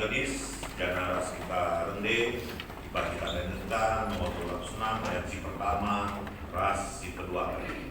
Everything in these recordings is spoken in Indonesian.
gadis, jangan ras kita rende, iba kita dengarkan, nomor 26 ayat si pertama, ras si kedua kali.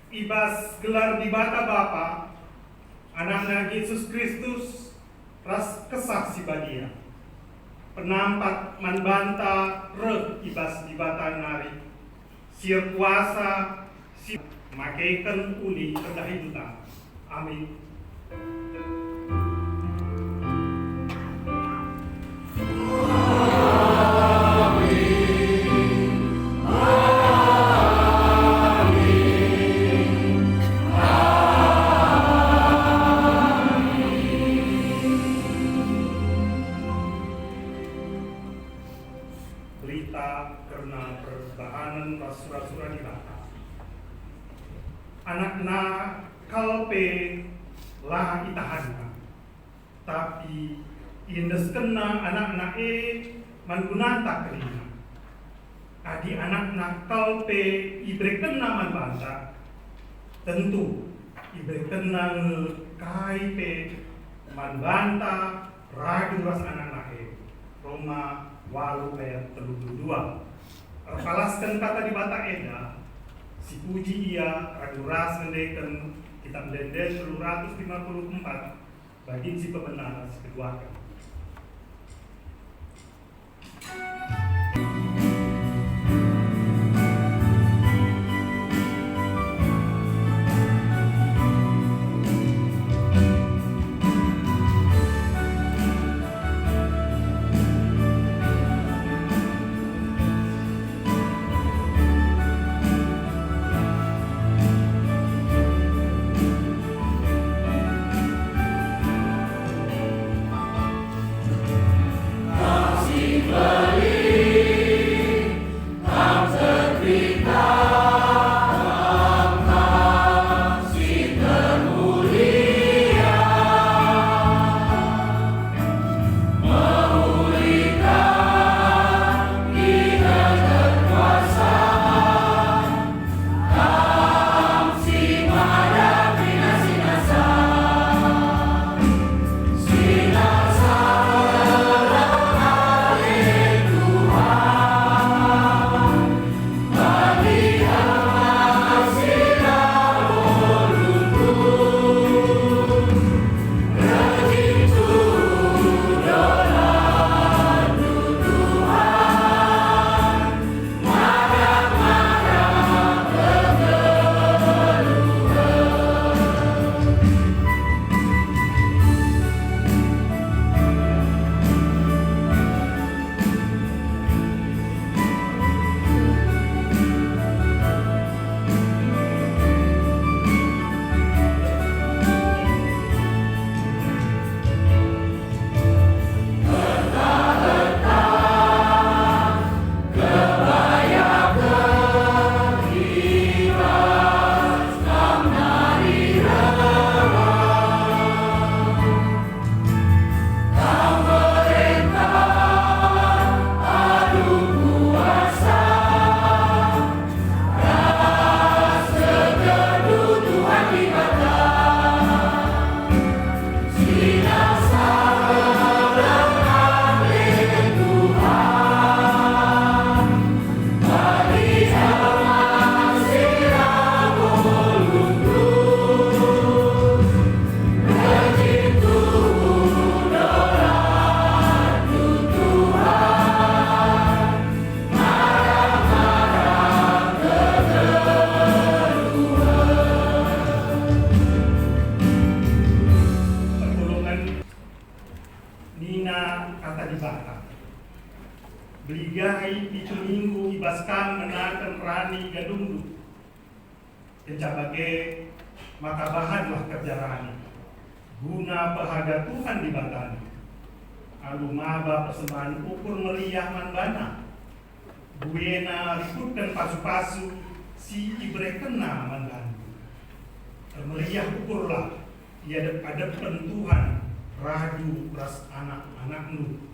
Ibas gelar di bata Bapa, anaknya Yesus Kristus, ras kesaksi badia. Penampat manbanta reh ibas di bata nari, sir kuasa, sir makaikan uli kedahidutan. Amin. Berita karena pertahanan rasura-rasura di bata. Anak-anak kalpe lah itahanna, tapi indes kena anak-anak mangunata kerina. Adi anak-anak kalpe ibre kena manbanta, tentu ibre kena kaipe manbanta radu ras anak-anak Roma walu ayat 32. Palaskan kata di bata eda, si puji ia radu ras ngendeken kitab Dede 354 bagi si pembenar kedua. minggu ibaskan menakan rani gadungdu. Kencabage maka bahanlah kerja rani. Guna bahagia Tuhan dibatani. Alu maba persembahan ukur meriah manbana. Buena ributkan pasu-pasu si ibre kena mandandu. Meriah ukurlah ia depan Tuhan radu ras anak-anakmu.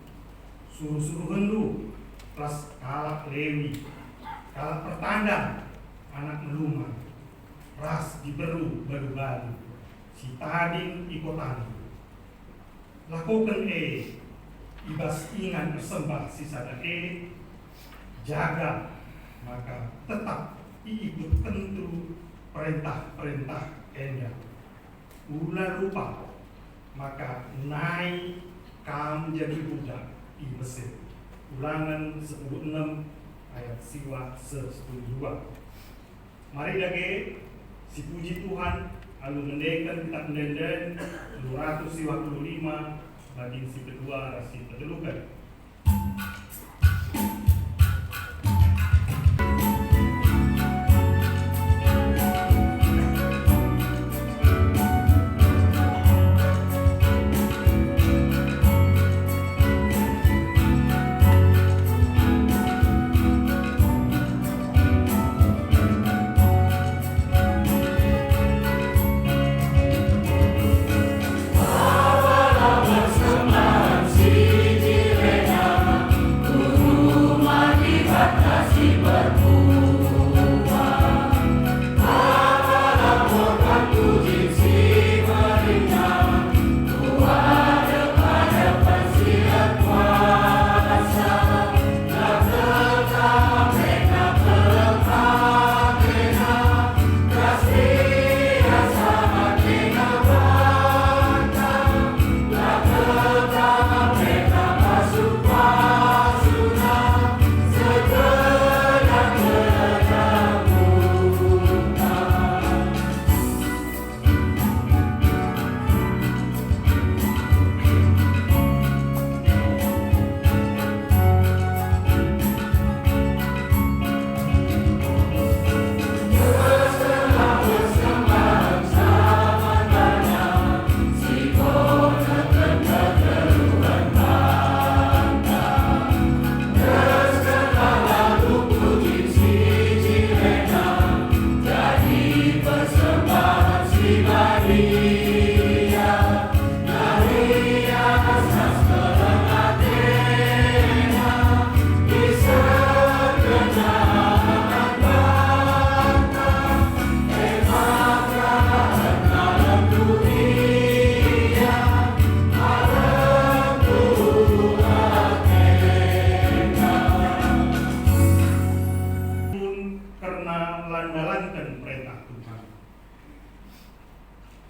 Suruh-suruhan lu ras kalak lewi kalak pertanda anak meluma ras diberu baru-baru si tading ikotan lakukan ibas ingan bersembah si sada jaga maka tetap ikut tentu perintah-perintah enda ulah lupa maka naik kam jadi budak di Mesir. Ulangan 10:6 ayat siwa 10:2. Mari lagi si puji Tuhan alu mendekan kita mendenden 255 bagi si kedua rasi terdelukan.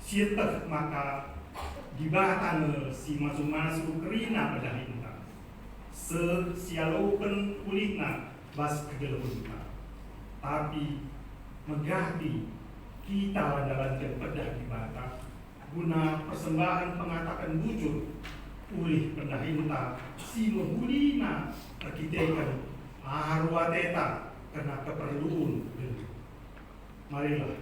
Sietek maka dibatan si masuk-masuk kerina pada hinta sialoupen kulitna bas kegelunta tapi megati kita dalam pedah dibata guna persembahan pengatakan bujur ulih pendahinta si menghulina terkitekan arwateta karena keperluan marilah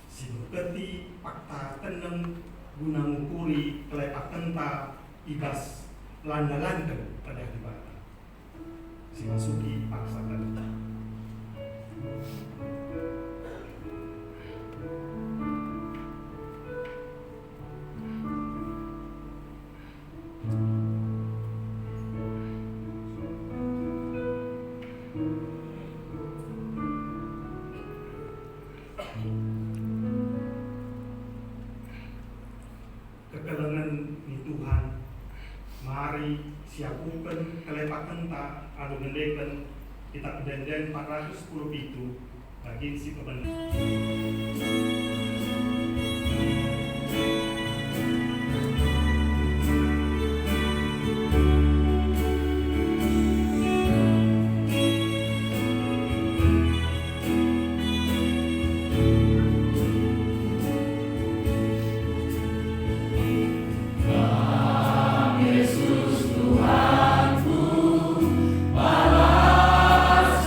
si berketi fakta teneng guna ngukuri kelepak tenta ibas landa-landa pada dibata si masuki paksa tenta kekelengan ni Tuhan mari siapukan kelepak tenta adu mendekan kita kedenden 410 itu bagi si kebenaran. Yesus Tuhanku, balas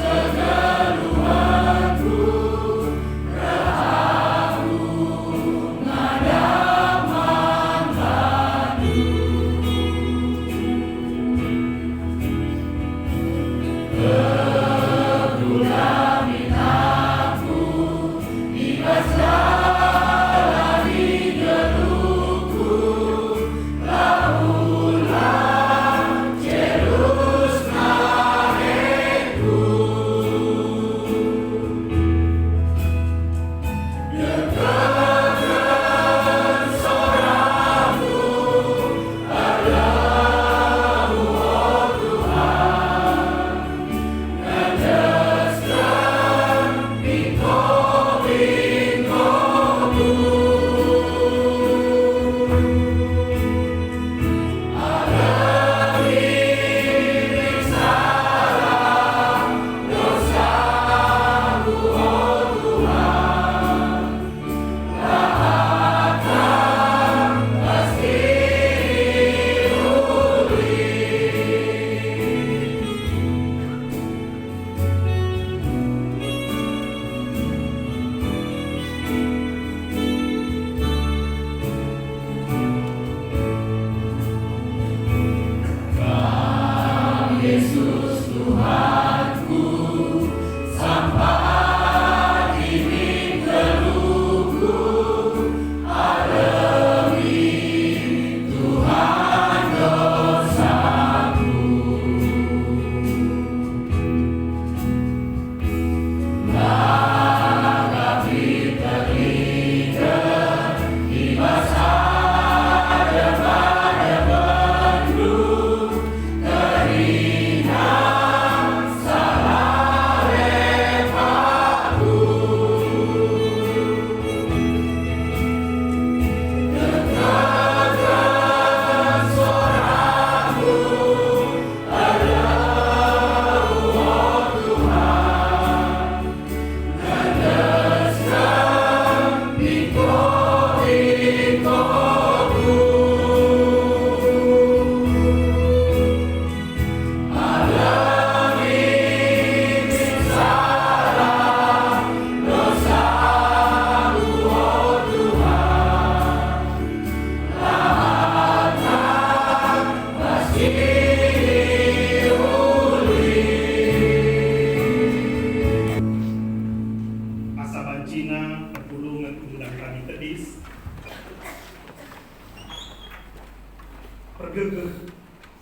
bergegeh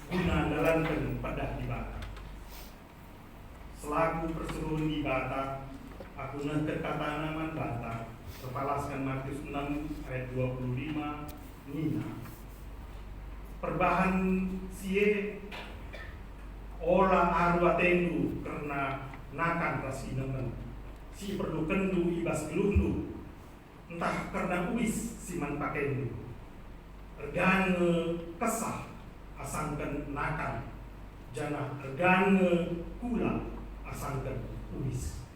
guna dalankeun padah di Bata. Selaku perseroan di Bata, aku neukeun katanaman Bata, terpalaskan Matius 6 ayat 25 nina. Perbahan sie olah arwah tendu karena nakan ras inemen. Si perlu kendu ibas gelundu, entah karena uis siman pakendu. Ergane kesah asangkan nakan, jana ergane kula asangkan uis.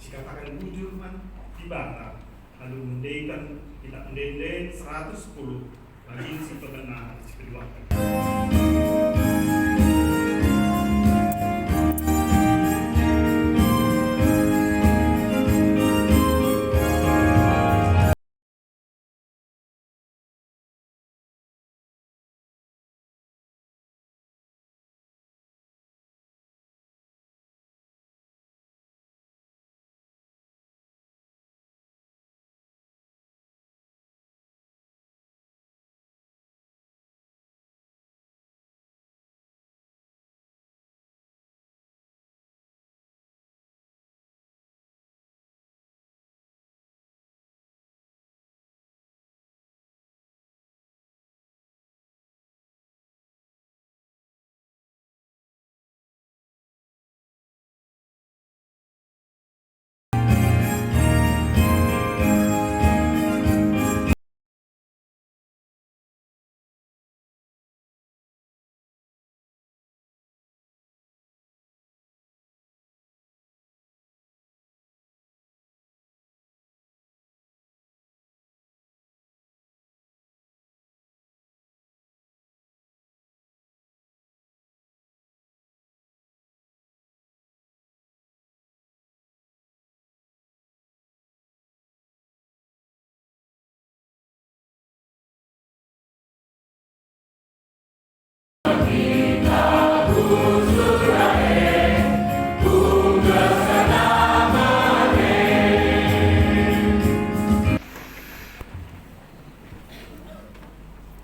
Dikatakan bujur man di Bata, lalu mendaikan tidak mendendeng 110 bagi si pengenal si kedua.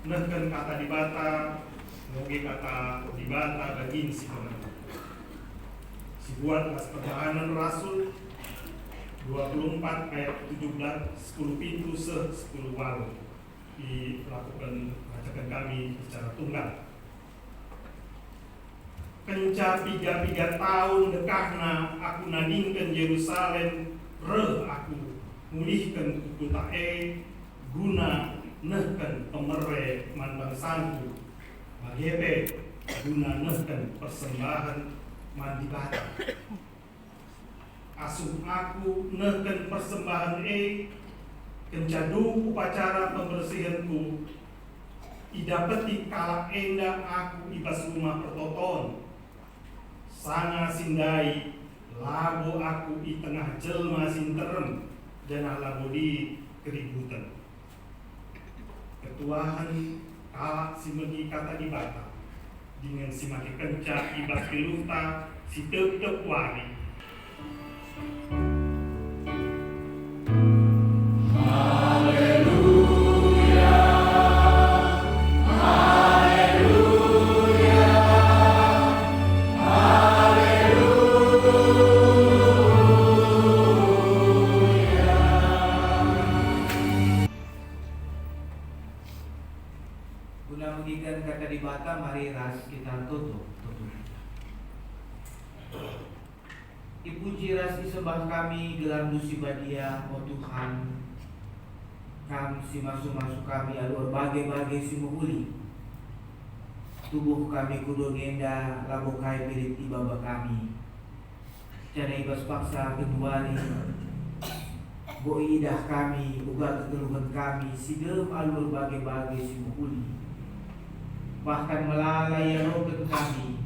Neukeun kata di Bata, moge kata di Bata bagin si pengenal. Si buat las pertahanan Rasul 24 ayat 17 10 pintu 10 walu dilakukan bacakan kami secara tunggal. Kenca 3 tahun dekahna aku nadingkeun Yerusalem aku mulihkeun kuku tae guna neukeun pemere man bangsaku magepe guna neukeun persembahan man di Bata. Asuh aku neukeun persembahan kencadu upacara pembersihanku idapeti kala enda aku ibas rumah pertoton sanga sindai labo aku di tengah jelma sinterem dan labo di keributan ketuahan kala simegi kata di Bata dengan simaki kenca ibas pilufta si tep wari. Guna mengikan kata di Bata, mari ras kita tutup. Dipuji ras disembah kami gelar musibah dia, oh Tuhan. Kami si masuk kami alur bagai-bagai si muhuli. Tubuh kami kudu ngenda labokai pirit ibaba kami. Jana ibas paksa keduani. Boi idah kami, uga kegeluhan kami, sigem alur bagai-bagai si muhuli. Bahkan melalai roken kami.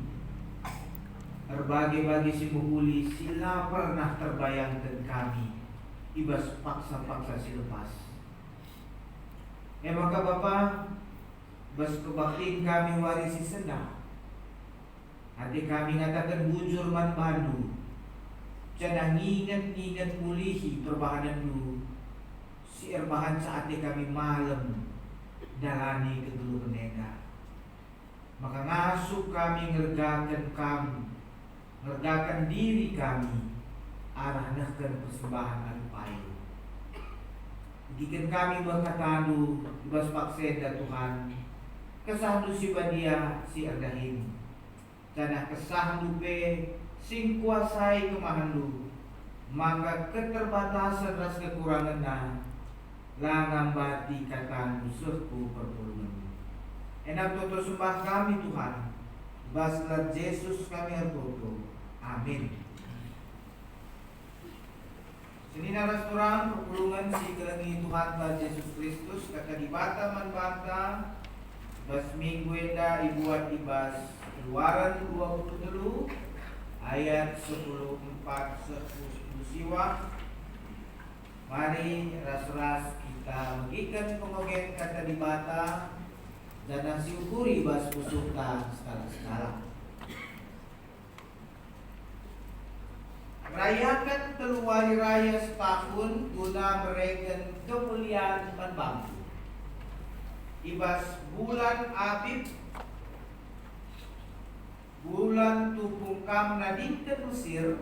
Berbagai-bagai si muhuli sila pernah terbayangkan kami. Ibas paksa-paksa si lepas. Maka Bapa, bas kebaktiin kami warisi senang. Hati kami ngatakan bujur man bandu. Jangan ingat mulihi perbahanan dulu. Si erbahan saatnya kami malam dalani kedulu penega. maka ngasuh kami ngergakan diri kami arahnakan persembahan anu payu. Gikan kami berkatanu ibas pakseda Tuhan kesahdu si badia si ardahin janah kesahdu pe sing kuasai kemahandu maka keterbatasan ras kekurangan langang bati katamu serku pertolongan. Enak toto sembah kami Tuhan, baslah Yesus kami hartoto. Amin. Sini naras turang perpulungan si kelengi Tuhan Tuhan Yesus Kristus kata di bata man bata bas minggu enda ibuat ibas Keluaran 23 ayat 10:4 10 siwa. Mari ras-ras kita mengikan pengogen kata di bata dan nasi ukuri bas pusuka skala-skala. Rayakan teluari raya setahun guna mereka kemuliaan bangku. Ibas bulan Abib bulan tupungkam nadinten Mesir.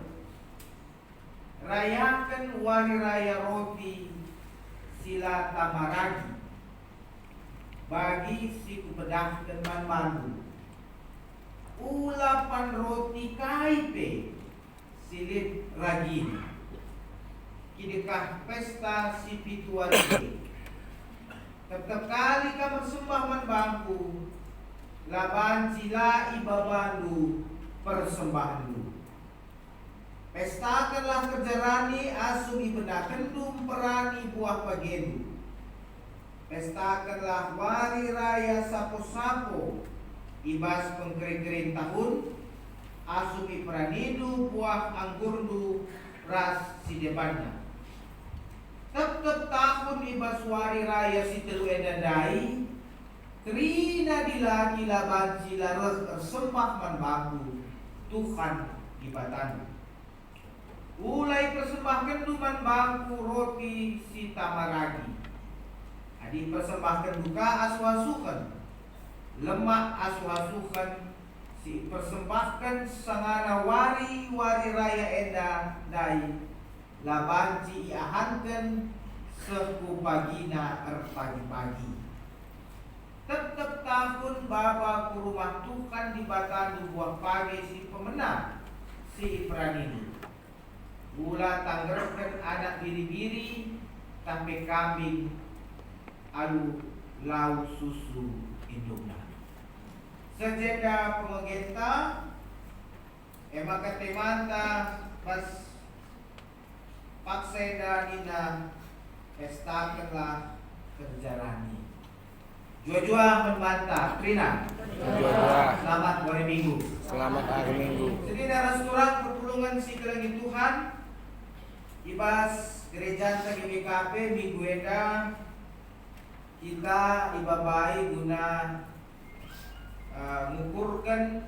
Rayakan wari raya roti sila tamaragi bagi si kubedah dan mandu. Ulapan roti kaipe silip ragin. Kidikah pesta si pituari. Tetap kali ka bersembah man bangku laban sila ibabandu persembahandu. Pestakanlah kerjarani asum ibedakan perani buah pagendu. Pestakanlah wari raya sapo-sapo ibas pengkering-kering tahun asum iperanidu buah anggurdu ras si depannya. Tetap tahun ibas wari raya si telu edandai Trina dilagi laban sila sembah man baku Tuhan ibatan. Ulai persembahkan duman bangku roti si tamaragi. Adi persembahkan duka aswasukan lemak aswasukan si persembahkan sangana wari raya enda dai labanci iahankan seku pagina pagi-pagi. Tetap tahun bapa ku rumah Tuhan di batan buah pagi si pemenang si pranini. Gula tanggerkan anak biri-biri sampai kambing alu lau susu indukna. Sejeda pemegenta emaka temanta pas pakseda nina estakanlah kerjarani. Jua-jua membantah Trina. Selamat hari Minggu. Selamat hari Minggu. Jadi daras kurang perpulungan si kelengi Tuhan ibas gereja GBKP minggu eda kita ibabai guna mengukurkan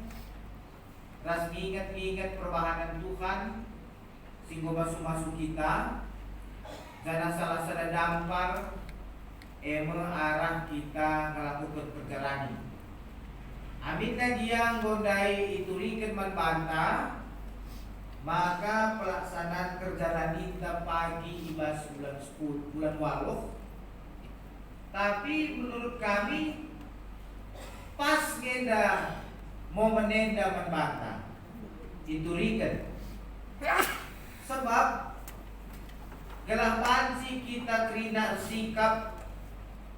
ras ingat perbahanan Tuhan sehingga masuk kita dan salah sada dampar arah kita melakukan perjalanan. Amin dia gondai iturikan manbanta maka pelaksanaan kerjaan kita pagi ibas bulan 10 bulan waluh. Tapi menurut kami pas ngenda mau menenda manbanta iturikan sebab gelapan si kita kerina sikap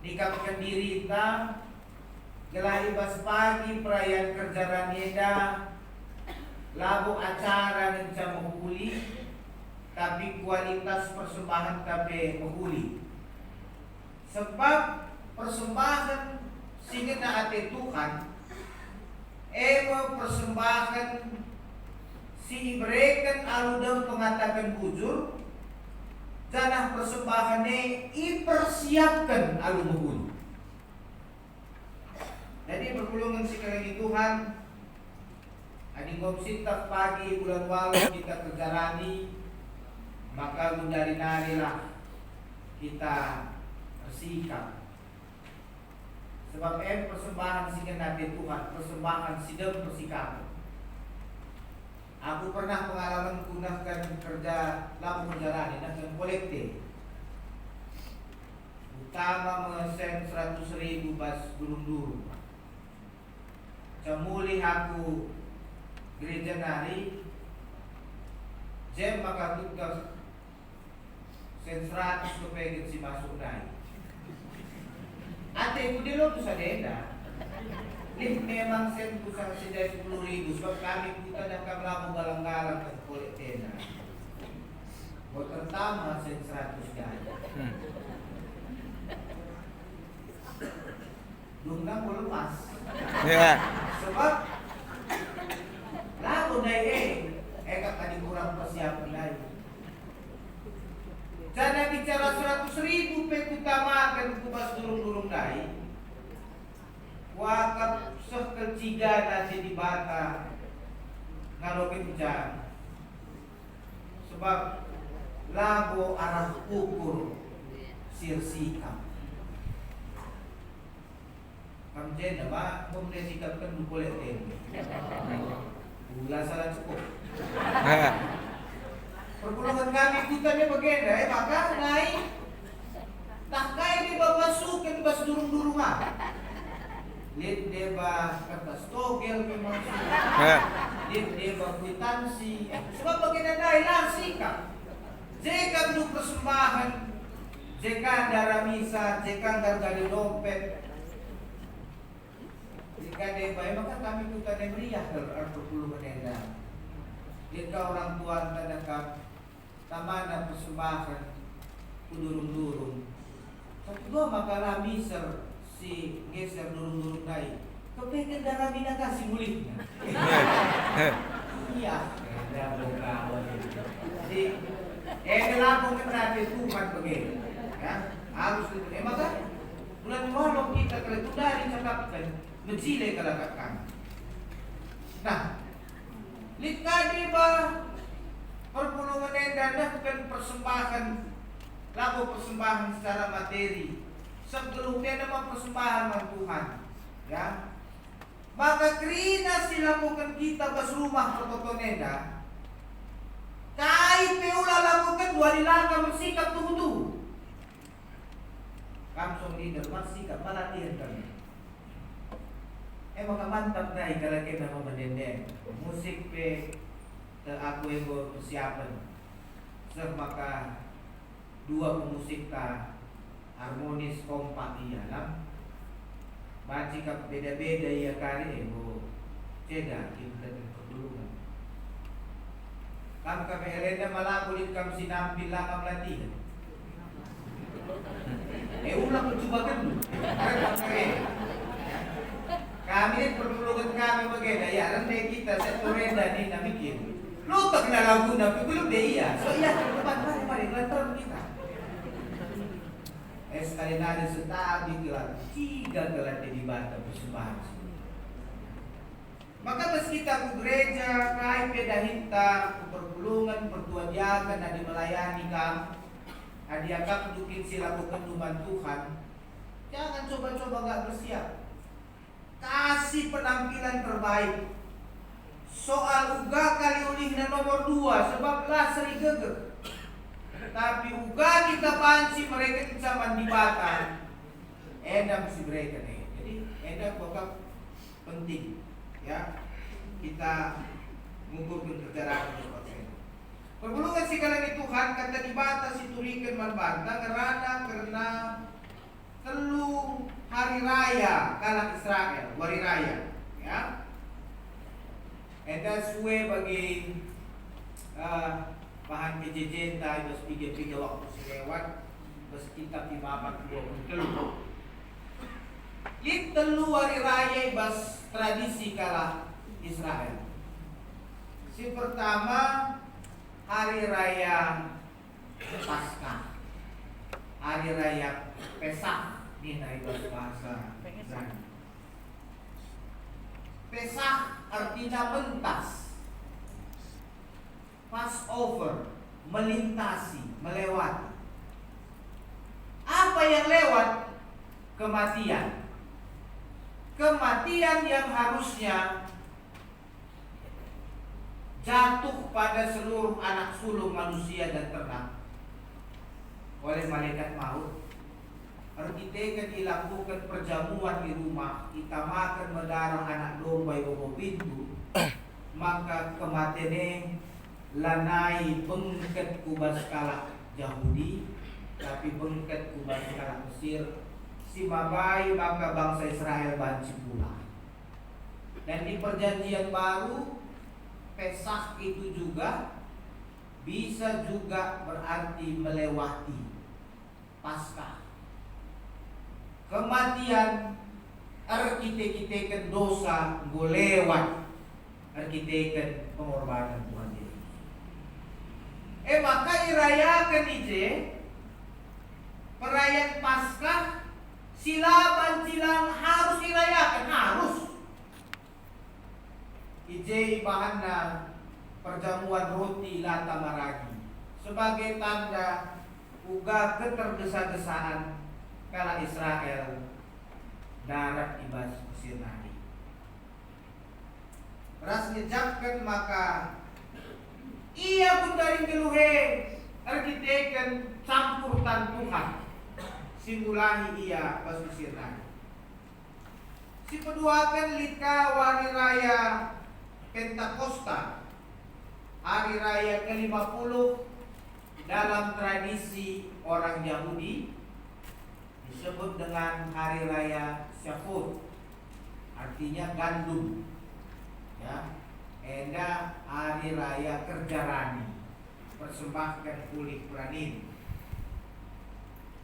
dikapkan diri kita gelai pas pagi perayaan kerjaan eda labu acara dan jam menghuli tapi kualitas persembahan tapi menghuli sebab persembahan singin na ate Tuhan persembahan si ibrekan aludang pengatakan bujur janah persembahannya ipersiapkan alu menghuli. Jadi perpulungan si kelengi Tuhan adi ngomsitaf pagi bulan walu kita kerjarani maka gundari narilah kita bersikap Sebab persembahan si kenati Tuhan, persembahan si dem persikap. Aku pernah pengalaman gunakan kerja lamu menjalani dengan kolektif. Utama mesen 100.000 pas dulu. Cemuli aku gereja nari, jam maka tugas sen 100 kepegit si masuk nari. Ate ku dilo tu sadenda. Lih memang sen ku sang sedai 10.000 sebab kami kita dah kamlamu galang-galang ke kolektena. Buat pertama sen 100 gaya. Lungang ko lepas. Sebab lagu naik eka tadi kurang persiapan lagi. Jangan bicara 100.000 utamakan kubas durung-durung dai. Wakap sekeciga nasi di bata kalau kencang. Sebab lagu arah ukur sirsikap. Kamjen apa? Kemudian sikapkan boleh tempe. Gula salah cukup. Perpuluhan kami kutanya bagenda, maka naik. Tak kaya di bawah masukin bas durung-durungan. Lihat dia bah kertas togel memang. Lihat dia bah kwitansi. Sebab bagenda naik lah sikap. Jika dulu persembahan, jika darah misa, jika gargali dompet. Jika dia baik maka kami kita yang meriah perpuluhan enda. Jika orang tua tanda tamana persembahan kudurung-durung. Satu dua makalah miser si geser durung-durung dai. Kepengen darah bina kasih mulihnya. Iya, ada kawan. Jadi lampung kenapa Tuhan begini. Ya, harus itu. Maka bulan malam kita kalau dari cakapkan mencile kalakakan. Nah, likadi ba perpuluhan enda bukan persembahan lagu persembahan secara materi. Sebelumnya nama persembahan Tuhan, ya. Maka krina silakukan kita bas rumah pertoton enda. Kai peula lakukan dua dilangkah bersikap tuh. Kamsong leader bersikap malatihan kami. Maka mantap dai kalau kita mau mendendeng musik pe aku yang persiapan maka dua pemusik ta harmonis kompak iya lah baca kap beda-beda ya kali ceda kita pertulungan kam kami herenda malah kulit kam sinampil lama pelatihan ulang mencoba kan kami perpuluhan kami bagenda ya rendah kita satu renda ni nak bikin lu tak kena lagu nak belum deh iya so iya depan mari lantar kita sekali nada setabi gelar 3 gelar di bata persembahan maka meski kita ke gereja kai beda hinta ke perpulungan pertuan jaga dan melayani kamu adiakap dukin silakukan tuman Tuhan jangan coba-coba gak bersiap kasih penampilan terbaik. Soal uga kali ulihna nomor 2 sebab lah seri geger. Tapi uga kita panci mereka zaman di Batam. Enda mesti mereka nih. Jadi enda pokok penting ya. Kita mengukur kejaran perpuluhan si kalangan Tuhan kata di Batam siturikan manbanta karena telu hari raya kalah Israel, hari raya, ya. Eda suwe bagi bahan kejejen tadi bos tiga waktu selewat, bos kita 5:40. Telu hari raya bos tradisi kalah Israel. Si pertama hari raya Paskah, hari raya Pesach. Ini dari bahasa Ibrani. Pesach artinya mentas. Passover, melintasi, melewati. Apa yang lewat? Kematian. kematian yang harusnya jatuh pada seluruh anak sulung manusia dan ternak oleh malaikat maut. Kita dilakukan perjamuan di rumah, kita makan mendarah anak domba yang pintu, maka kematiannya lanai bengket kubas kala Yahudi, tapi bengket kubas kala Mesir. Si mabai maka bangsa Israel banci pula. Dan di perjanjian baru Pesah itu juga bisa juga berarti melewati Paskah. Kematian arkiteken dosa golewat arkiteken pengorbanan Tuhan Yesus. Maka irayakan ije perayaan Paskah silaban silang harus dirayakan, harus. Ije bahanna perjamuan roti lata maragi sebagai tanda uga ketergesa-gesaan kala Israel darat ibas Mesir nadi. Ras ngejakkan maka ia pun dari geluhe arkiteken campur tan Tuhan simulahi ia pas Mesir nadi. Si peduakan lika wari raya Pentakosta, hari raya ke-50 dalam tradisi orang Yahudi disebut dengan hari raya Shavuot, artinya gandum, ya. Enda hari raya kerja rani, persembahkan kulit pranin.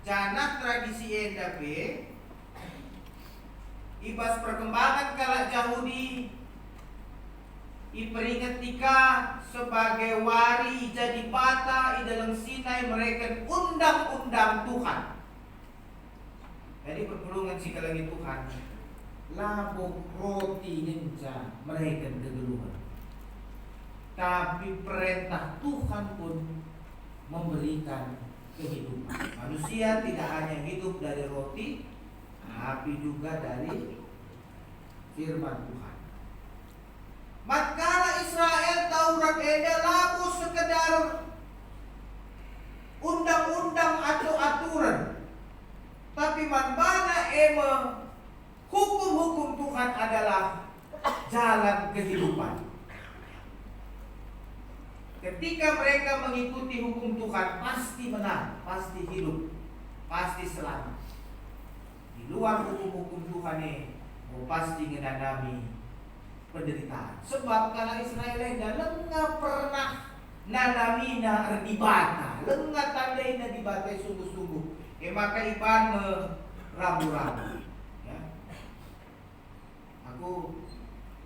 Jana tradisi enda be ibas perkembangan kala Yahudi iperingat tika sebagai wari jadi bata i dalam Sinai mereka undang-undang Tuhan. Jadi perpulungan si kalangi Tuhan labuk roti nenca mereka kegeluhan. Tapi perintah Tuhan pun memberikan kehidupan. Manusia tidak hanya hidup dari roti, tapi juga dari firman Tuhan. Matkala Israel Taurat eda labu sekedar undang-undang atau aturan, tapi manbana hukum-hukum Tuhan adalah jalan kehidupan. Ketika mereka mengikuti hukum Tuhan pasti menang, pasti hidup, pasti selamat. Di luar hukum-hukum Tuhan pasti mengalami penderitaan. Sebab kalau Israel lenga pernah nanamina erdibata, lenga tandai na dibata sungguh-sungguh. Maka iban merabu-rabu. Ya. Aku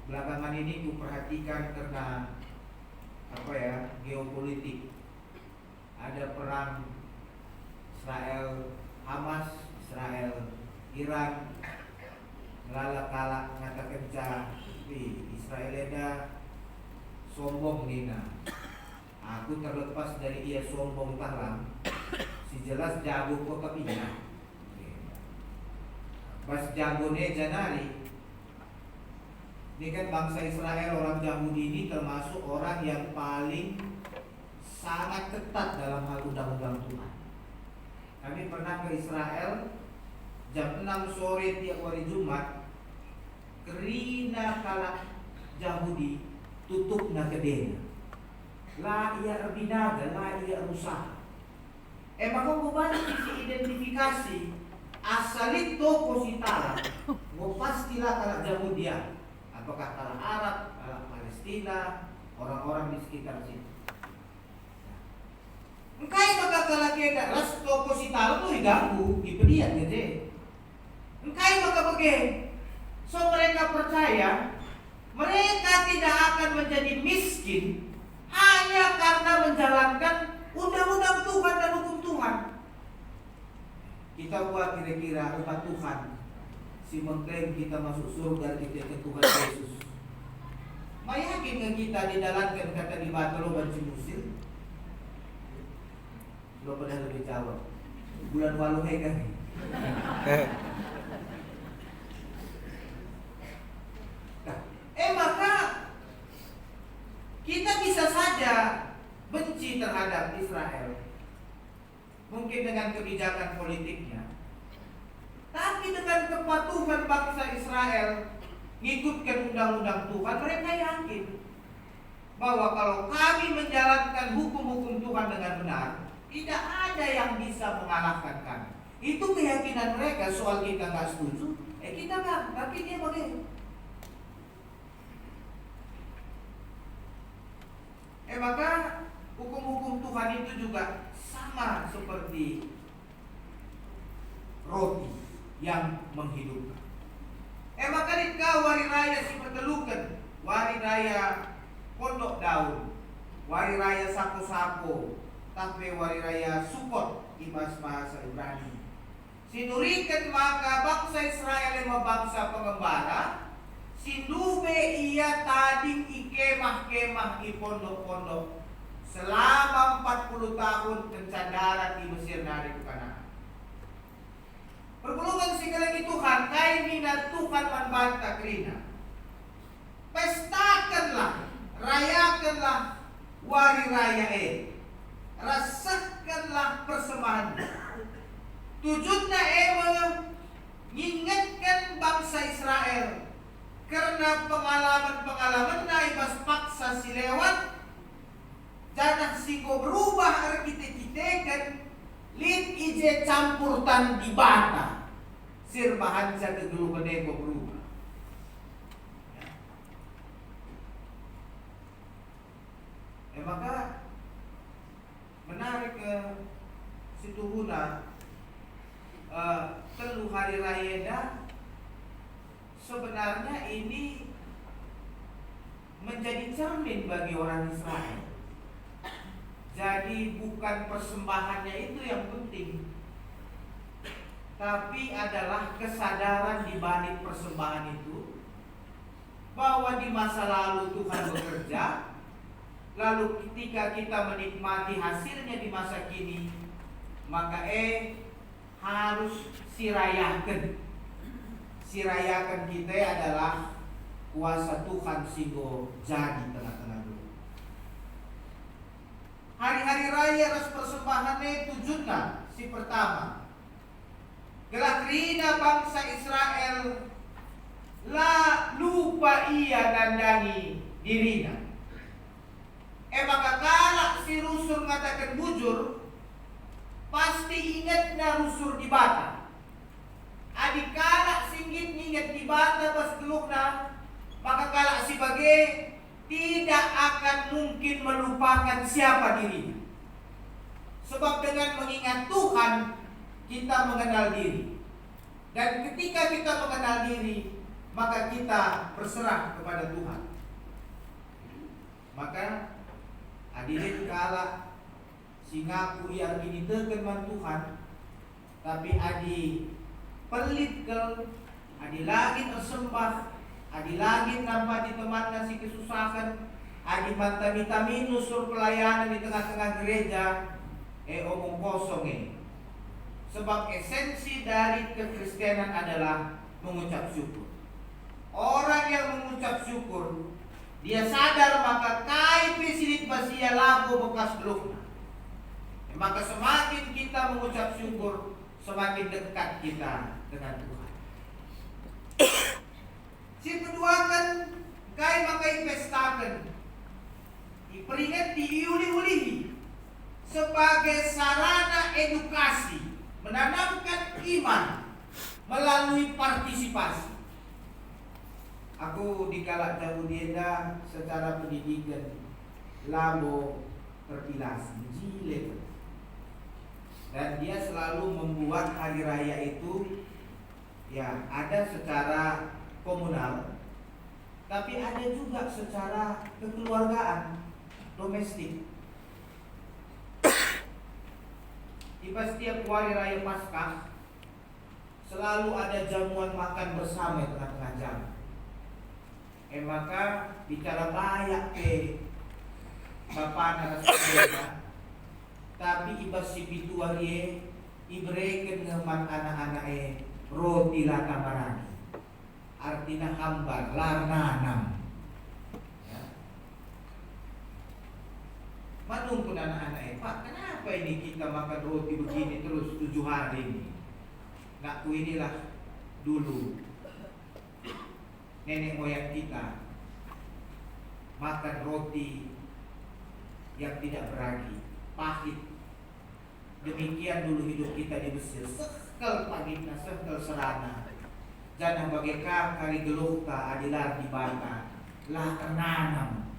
belakangan ini ku perhatikan karena geopolitik. Ada perang Israel Hamas, Israel Iran, ngalak-kalak ngata-kenca Israel ada sombong nina. Aku terlepas dari ia sombong talam, si jelas jago kok kapinya. Pas jagone janari. Ini kan bangsa Israel, orang Yahudi ini termasuk orang yang paling sangat ketat dalam hal undang-undang Tuhan. Kami pernah ke Israel jam 6 sore tiap hari Jumat. Kerina kala Yahudi tutup na kedena. La ia binaga, la ia rusak. Maka balik isi identifikasi asalit toko sitara. Mo pastilah kala Yahudia. Apakah kala Arab, kala Palestina, orang-orang di sekitar situ. Engkai maka kala keda ras toko sitara tuh diganggu, dipediat gede. Engkai maka bagai. So mereka percaya mereka tidak akan menjadi miskin hanya karena menjalankan undang-undang Tuhan dan hukum Tuhan. Kita buat kira-kira umat Tuhan si mengklaim kita masuk surga kita ke Tuhan Yesus. Mayakin nggak kita didalankan kata di batu lo banci musil? Lo pernah lebih jawab bulan walu kan? jalan Israel, mungkin dengan kebijakan politiknya, tapi dengan kepatuhan bangsa Israel ngikutkan undang-undang Tuhan, mereka yakin bahwa kalau kami menjalankan hukum-hukum Tuhan dengan benar, tidak ada yang bisa mengalahkan kami. Itu keyakinan mereka. Soal kita nggak setuju, kita nggak, tapi dia boleh. Maka hukum-hukum Tuhan itu juga sama seperti roti yang menghidupkan. Maka dikau wari raya si pertelukan, wari raya pondok daun, wari raya sapo-sapo, tapi wari raya Sukot ibas bahasa Ibrani. Sinurikan maka bangsa Israel yang bangsa pengembara, sinube ia tading ikemah-kemah i pondok-pondok selama 40 tahun kencandaran di Mesir dari Kanaan. Perpuluhan sigalangi Tuhan, kai mina Tuhan membantah kerina. Pestakanlah, rayakanlah wari raya rasakanlah persembahan. Tujuannya mengingatkan bangsa Israel karena pengalaman-pengalaman naibas paksa si lewat jangan siko berubah arkitek-arkitek lid ije campurtan di bata sirbahan sa kegelu kedeko berubah. Maka menarik ke situ guna telu hari raya dah, sebenarnya ini menjadi cermin bagi orang Israel. Jadi bukan persembahannya itu yang penting, tapi adalah kesadaran di balik persembahan itu bahwa di masa lalu Tuhan bekerja, lalu ketika kita menikmati hasilnya di masa kini, maka harus sirayakan. Sirayakan kita adalah kuasa Tuhan singgo jadi tengah-tengah dulu. Hari-hari raya ras persembahannya tujuannya si pertama, gelak rina bangsa Israel la lupa ia nandangi dirina. Maka kalak si rusur ngatakan bujur, pasti ingatnya rusur di bata. Adik kalak singgit ingat di bata pas gelukna, maka kalak si bagai tidak akan mungkin melupakan siapa dirinya. Sebab dengan mengingat Tuhan, kita mengenal diri. Dan ketika kita mengenal diri, maka kita berserah kepada Tuhan. Maka hadirin kala singaku ia gini tekeman Tuhan, tapi adi pelit kel, adi lagi tersembah, adi lagi nampak di teman si kesusahan, adi mata-vitamin nusur pelayanan di tengah-tengah gereja, omong kosong Sebab esensi dari kekristenan adalah mengucap syukur. Orang yang mengucap syukur, dia sadar maka kai pisilip basia labo bekas belukna. Maka semakin kita mengucap syukur, semakin dekat kita dengan Tuhan. Si kedua kan kai makai pestakan, diperingat diuli-ulihi sebagai sarana edukasi, menanamkan iman melalui partisipasi. Aku dikala jauh dienda secara pendidikan labo terpilasi jile, dan dia selalu membuat hari raya itu ya ada secara komunal, tapi ada juga secara kekeluargaan domestik. Di setiap hari raya Paskah selalu ada jamuan makan bersama tengah-tengah jam. Maka bicara banyak bapak anak sekolah, tapi ibas si pitu hari ibreken ngeman anak-anak roti latamarani, artinya hambar larnanam. Ya. Manungkun anak-anak Pak, kenapa ini kita makan roti begini terus 7 hari ini? Ngaku inilah dulu nenek moyang kita makan roti yang tidak beragi, pahit. Demikian dulu hidup kita di Mesir. Sekel pagitna, sekel serana. Jangan bagaikan kali geluh ka adilar di bata, lah nanam,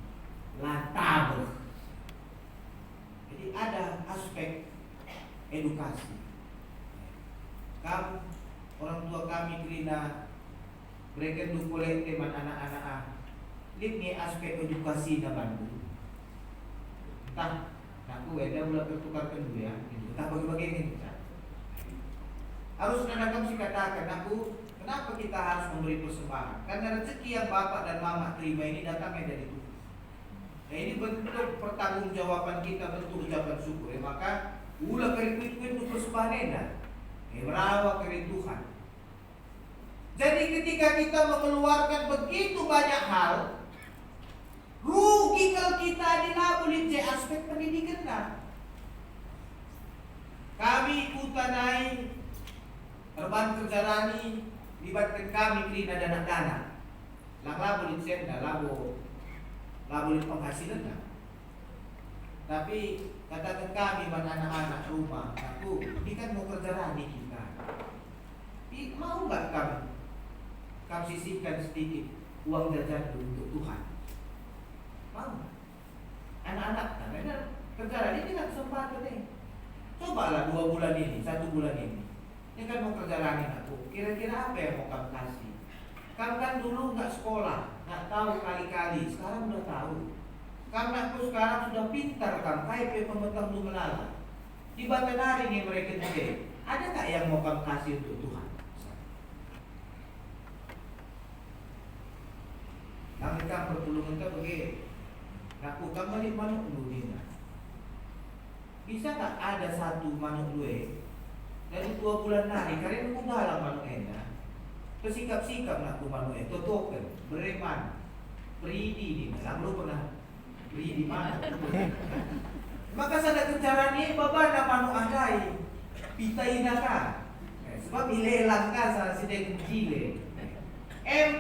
lah tabur. Jadi ada aspek edukasi. Orang tua kami kerina mereka dukule teman anak-anak ini aspek edukasi na bantu. Entah aku ada mulai bertukarkan dulu ya. Entah bagi-bagi ini. Harus nanakam si katakan aku, kenapa kita harus memberi persembahan? Karena rezeki yang bapak dan mama terima ini datangnya dari Tuhan. Nah, ini bentuk pertanggungjawaban kita, bentuk ucapan syukur. Maka ulah kerikuit-kuit untuk persembahan enda. Merawat dari Tuhan. Jadi ketika kita mengeluarkan begitu banyak hal, rugi kalau kita dilabuli di aspek pendidikan kan. Kami kutanai Erban Kerjarani libatkan kami kerina dana-dana. Lang labulin senda, labulin penghasilan kan. Tapi katakan kami anak-anak rumah, aku ini kan mau Kerjarani kita. Mau nggak kamu sisihkan sedikit uang jajan untuk Tuhan? Mau? Anak-anak kan, Kerjarani ini nggak kesempatan nih. Cobalah 2 bulan ini, 1 bulan ini. Ini kan mau Kerjarani aku. Kira-kira apa yang mau kamu kasih? Kamu kan dulu nggak sekolah, nggak tahu kali-kali. Sekarang udah tahu. Karena aku sekarang sudah pintar kan, kayak pemetang du melala. Di Batanari nih mereka juga. Ada nggak yang mau kamu kasih untuk Tuhan? Kami kan pertolongan kita bagi. Aku kan balik manuk dulu nih. Bisa nggak ada 1 manuk dua dari 2 bulan nari? Karena aku dalam manuk ena. Kesikap-sikap nak aku manuk ena. Totokan, bereman, peridi nih. Lalu pernah beri di mana? Maka sada Kerjarani babana manuk andai pitaina ka. Sebab ilelang ka sa sideng jile.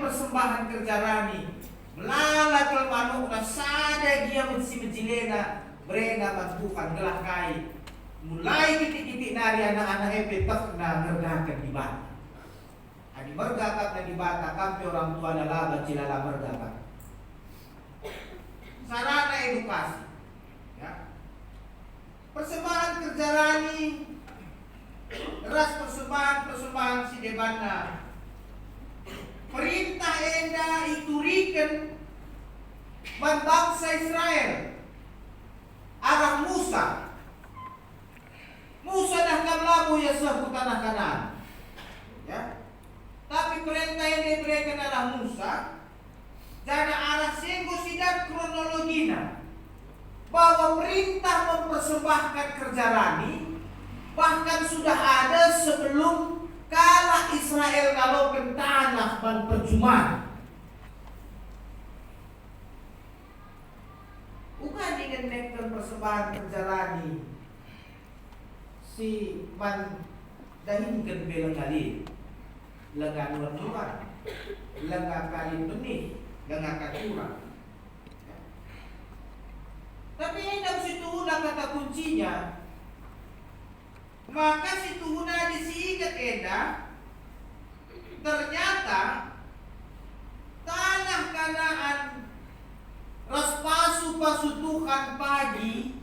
Persembahan Kerjarani melala kel manuk na sada dia menjilena brena bantukan gelah kai. Mulai titik-titik nari anak-anak petak na ngerdakan di bata. Adi mergakap na di bata kampi orang tua nalaba cilala mergakap. Sarana edukasi ya. Persembahan Kerjarani ras persembahan si debana perintah enda iturikan man bangsa Israel arah Musa dah kamlabu ya sa tanah Kanaan ya. Tapi perintah yang diberikan arah Musa dan arah singgo sidat kronologinya bahwa perintah mempersembahkan Kerjarani bahkan sudah ada sebelum kala Israel kalau ke tanah dan perjumaan. Bukan dengan nektar persembahan Kerjarani si man dahinkan belang kali lengan luar lengan kali benih dengan kurang. Tapi dalam situ kata kuncinya. Maka situ disikat eda. Ternyata tanah Kanaan raspasu pasutuhan pagi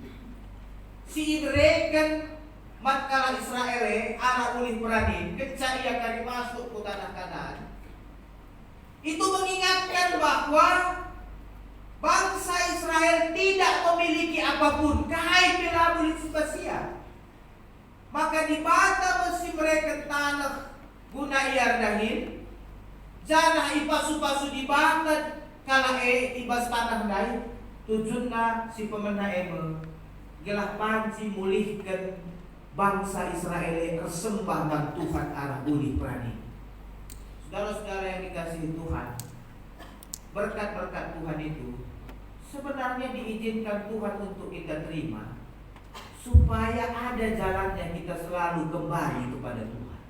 si Ibreken matkala Israel arah ulih peranin keca ia kali masuk ke tanah Kanaan. Itu mengingatkan bahwa bangsa Israel tidak memiliki apapun, kahai pelabulit spasial. Maka di bata mesti mereka tanah guna iardahin, janah ipasu-pasu di bata kala ibas tanah dai, tujuanna si pemenang gelah panci mulihkan bangsa Israel kesembah dan Tuhan arah ulih perani. Saudara-saudara yang dikasihi Tuhan, berkat-berkat Tuhan itu sebenarnya diizinkan Tuhan untuk kita terima supaya ada jalannya kita selalu kembali kepada Tuhan.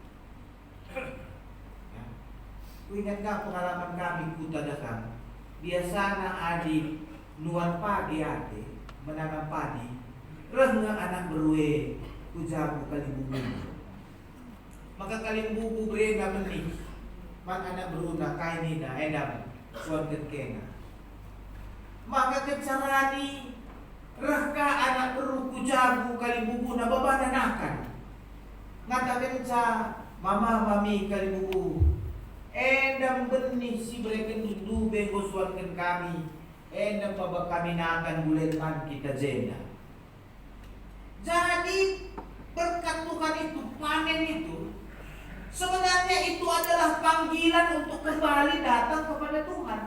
Ya. Ingatkah pengalaman kami kuta datang? Biasanya adik nuan pagi ate menanam padi, rehna anak berwe kujabu kali bubu. Maka kali bubu berena menik, man anak beruna kainina edam suan ketkena. Maka kecarani rehka anak beru kujabu kali bubu na babananakan. Ngatakan sa mama mami kali bubu endam benih si bereken dundu benggosuankan kami endam baba kami nakan buletan kita jenda. Jadi berkat Tuhan itu, panen itu sebenarnya itu adalah panggilan untuk kembali datang kepada Tuhan.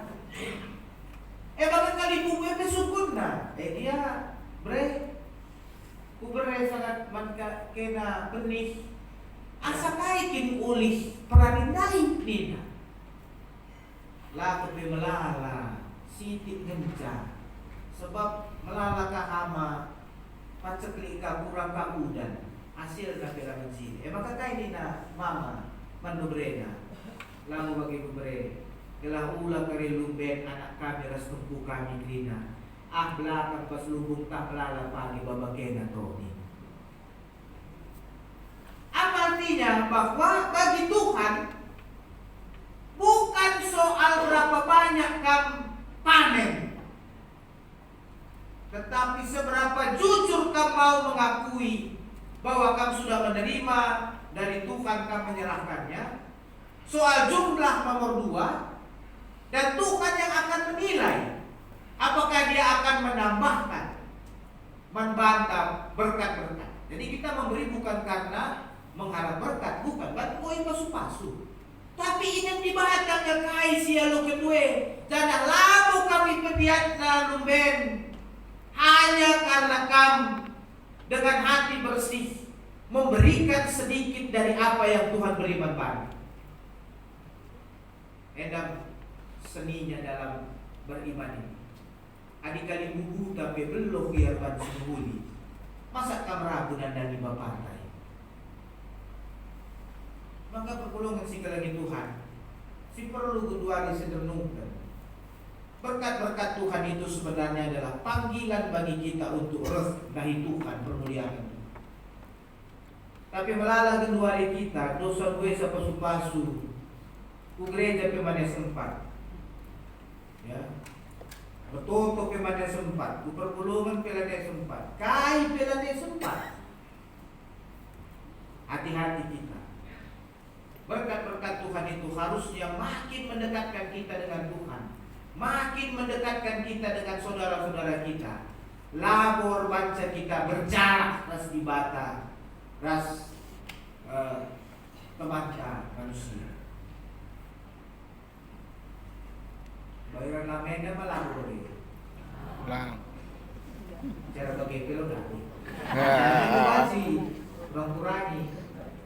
Bahkan kali bubu bersyukur nah dia bre kubere sangat manka kena benih asa kaikin ulih peranindai nina lah kepe melala sitik genca sebab melala kahama pacekli ka kurang ka udan hasil ka pela menciri maka kai nina mama mandobrena lamu bagi kubre gelah ulah kari lumben anak kami ras tempu kami krina belakang pas lubung tak melala pagi babakena toni. Apa artinya? Bahwa bagi Tuhan bukan soal berapa banyak kamu panen, tetapi seberapa jujur kamu mau mengakui bahwa kamu sudah menerima dari Tuhan, kamu menyerahkannya. Soal jumlah nomor 2, dan Tuhan yang akan menilai apakah dia akan menambahkan, membantah berkat-berkat. Jadi kita memberi bukan karena mengharap berkat, bukan buat koi pasu-pasu, tapi ini dibatang kai sialo kedua jangan lalu kami pebiat na lumben hanya karena kamu dengan hati bersih memberikan sedikit dari apa yang Tuhan beri banyak. Edam seninya dalam beriman ini adik-adik bubu tapi belum biarkan sembunyi masa kamu ragu dan dari bapak. Maka pergolongan si lagi Tuhan si perlu kedua disedernungkan. Berkat-berkat Tuhan itu sebenarnya adalah panggilan bagi kita untuk nahi Tuhan, permuliaan. Tapi melala kedua kita dosa gue sapasu-pasu ku gereja pemane sempat ya betul pemane sempat ku pergolongan pelane sempat kai pelane sempat. Hati-hati kita. Berkat-berkat Tuhan itu harusnya makin mendekatkan kita dengan Tuhan, makin mendekatkan kita dengan saudara-saudara kita. Labor baca kita berjarak ras di bata, ras temanca manusia. Bayaran lamenda malabor ini. Lang. Cara bagi pelo dati. Itu masih bang kurangi.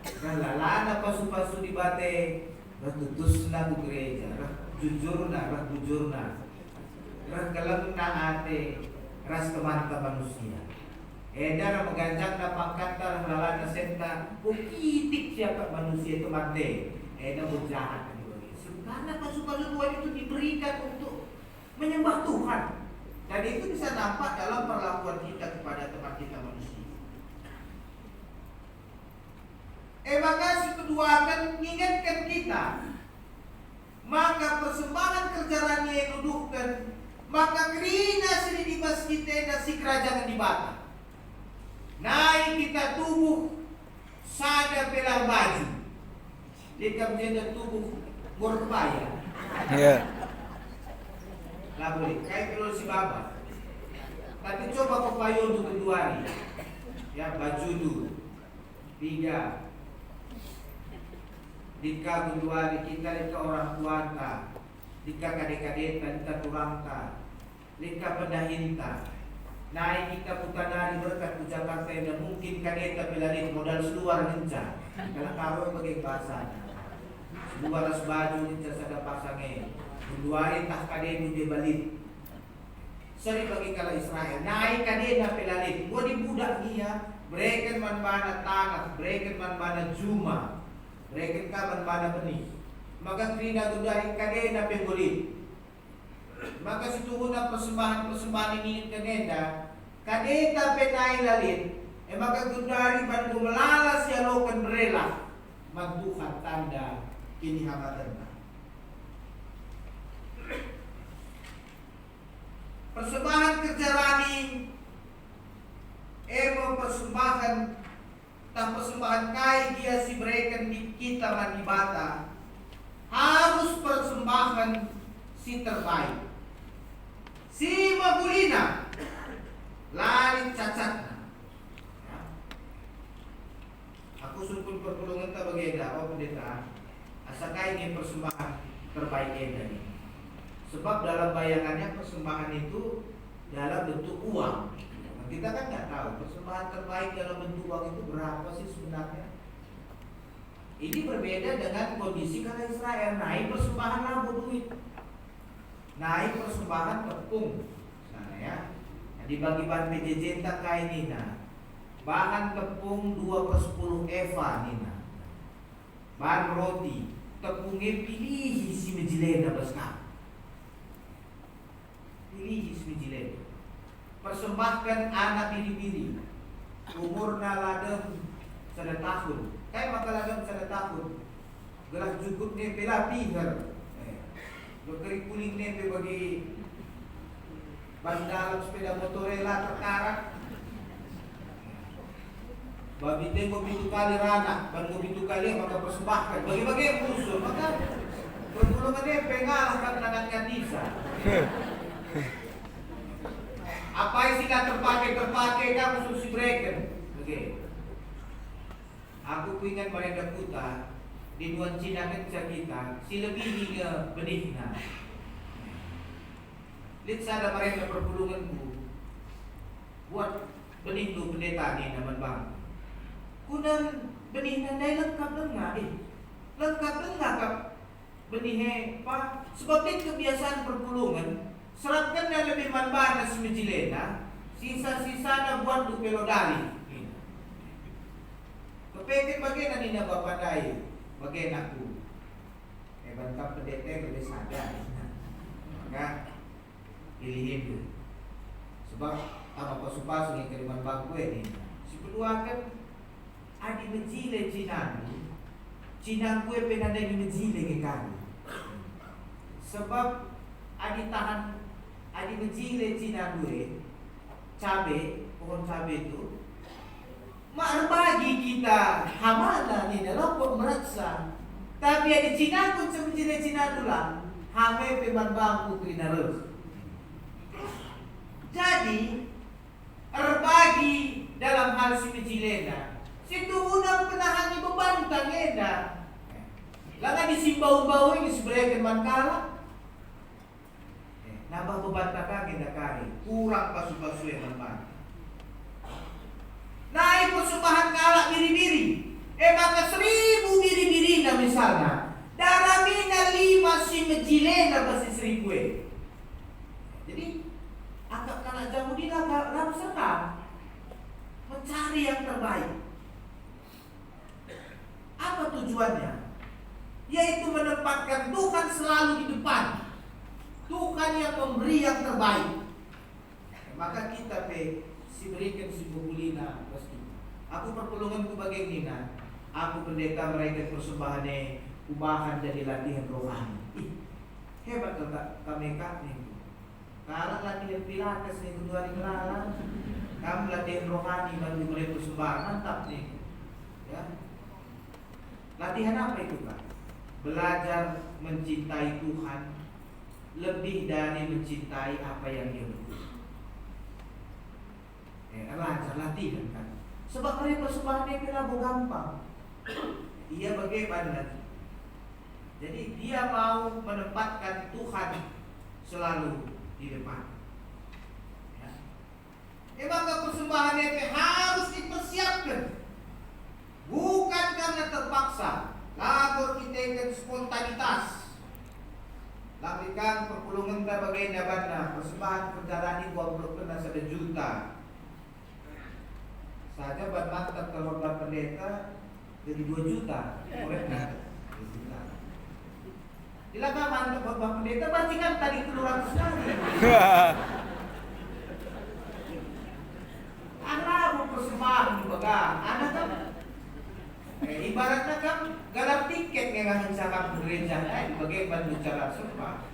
Lalana pasu-pasu di bate, tutus na ku gereja, jujur na, kalang na ate, ras teman-teman manusia. Edar mengganjang na pangkanta lalana senta, bukitik siapa manusia itu mate, edar berjahat. Karena pasu-pasu Tuhan itu diberikan untuk menyembah Tuhan, dan itu bisa nampak dalam perlakuan kita kepada teman kita manusia. Maka si kedua akan mengingatkan kita, maka persembahan kerjaan yang nuduhkan, maka kerina sini di bas kita nasi kerajaan di bata. Naik kita tubuh sada pelar baju, dekam jenda tubuh berbaya. Iya. Lah boleh, kayak kalau si baba. Tapi coba kau payo untuk kedua hari, ya baju dulu, 3. Dika kedua kita dika orang tuanta, dika kadek-kadek dika turangta, dika pendahinta. Naik kita putanari berkat ucapan tenda mungkin kadeta pelarit modal seluar henca. Kalau karo bagi bahasanya. Seluar ras baju henca sada pasangnya. Keluarin tak kadenu dia balik. Seri bagi kala Israel. Naik kadena pelarit. Gua dibudak dia. Breken man bana tanah, breken man bana juma, breken ka man bana benih. Maka krina gudari kadena penggolit. Maka situhuna persembahan ini kadena kadeta penai lalit. Maka gudari ban gumalalas ya lokan berela magduhan tanda kini hamatan. Persembahan kerjarani persembahan tak persembahan kai dia si berikan di kita manibata harus persembahan si terbaik si mabulina lain cacatna ya. Aku sumpun perpulungan tak bagenda pendeta asa kai ingin persembahan terbaik ini sebab dalam bayangannya persembahan itu dalam bentuk uang. Kita kan nggak tahu persembahan terbaik dalam bentuk uang itu berapa sih sebenarnya. Ini berbeda dengan kondisi kalau Israel naik persembahan lampu duit, naik persembahan tepung, nah ya, dibagi bahan PJJ tak kayak ini, nah bahan tepung 2/10 eva nih, nah bahan roti tepungnya pilih si mejilena besar, pilih si mejilena. Persembahkan anak biri-biri umurna ladem 1 tahun kayak maka ladem 1 tahun gelas cukup nempe lapihar berkeri kuning nempe bagi ban dalam sepeda motorela terkarak babi tengok pintu kali rana ban pintu kali maka persembahkan bagi-bagi yang musuh maka pergulungan nempe ngalah kan menangkan disa. Apa yang sila terpakai kamu susi breken. Oke. Aku ingat mereka kuta di nuan Cina kan kita si lebih hingga benihna. Lihat sada mereka perpulunganku buat benih tu pendeta ni nama bang. Kunan benihna dai lengkap lengah lengkap lengah kap benihnya pak sebab itu kebiasaan perpulungan. Serapkan yang lebih manbana semejilena, sisa-sisa na buat du pelodari. Kepeket bagian ini na bapadai, bagian aku. Bantap pendeta lebih sadar. Maka pilihin tu. Sebab apa pas-pas yang kiriman bangku ini. Si kedua kan adi mejile Cina gue penanda di mejile ke kami. Sebab adi tahan adi mejile Cina gue cabe pohon cabe itu mak bagi kita hamana ni dalam kok merasa tapi ada Cina pun semejile Cina dula hame peman bangku krinarus jadi erbagi dalam hal si mejilena situ unang penahangi beban tangeda langan disimbau-bau ini sebenarnya keman nambah beban takang kari kurang pasu-pasu yang mempan. Naik persembahan kalak biri-biri. Maka 1000 biri-biri na misalnya. Dalamina 5 si mejile na basi 1000. Jadi agak kalak Yahudi lah serta mencari yang terbaik. Apa tujuannya? Yaitu menempatkan Tuhan selalu di depan. Tuhan yang memberi yang terbaik. Maka kita si berikan si bubulina pasti. Aku perpulunganku bagian nina. Aku pendeta mereka persembahannya ubahan dari latihan rohani. Hebat kami nih. Kalau latihan pilates nih kedua hari melalang, kamu latihan rohani baru mulai persembahan mantap nih. Ya. Latihan apa itu Kak? Belajar mencintai Tuhan lebih dari mencintai apa yang dia butuh. Lancar latihan kan. Sebab dari persembahan dia kira gampang. Ia bagaimana? Jadi dia mau menempatkan Tuhan selalu di depan. Ya. Maka persembahan dia harus dipersiapkan. Bukan karena terpaksa. Lalu kita ikan spontanitas. Lakukan perpulungan bagian dapatnya persembahan perjalanan 20 kena 1 juta. saja ban mantap kalau ban pendeta jadi 2 juta. Boleh nggak? 2 juta. Bila kan mantap buat ban pendeta berarti kan tadi 200 kali. Anak mau persembahan juga kan? Anak kan ibaratnya kan galar tiket nggak mencapai gereja sebagai bantu cara sembah.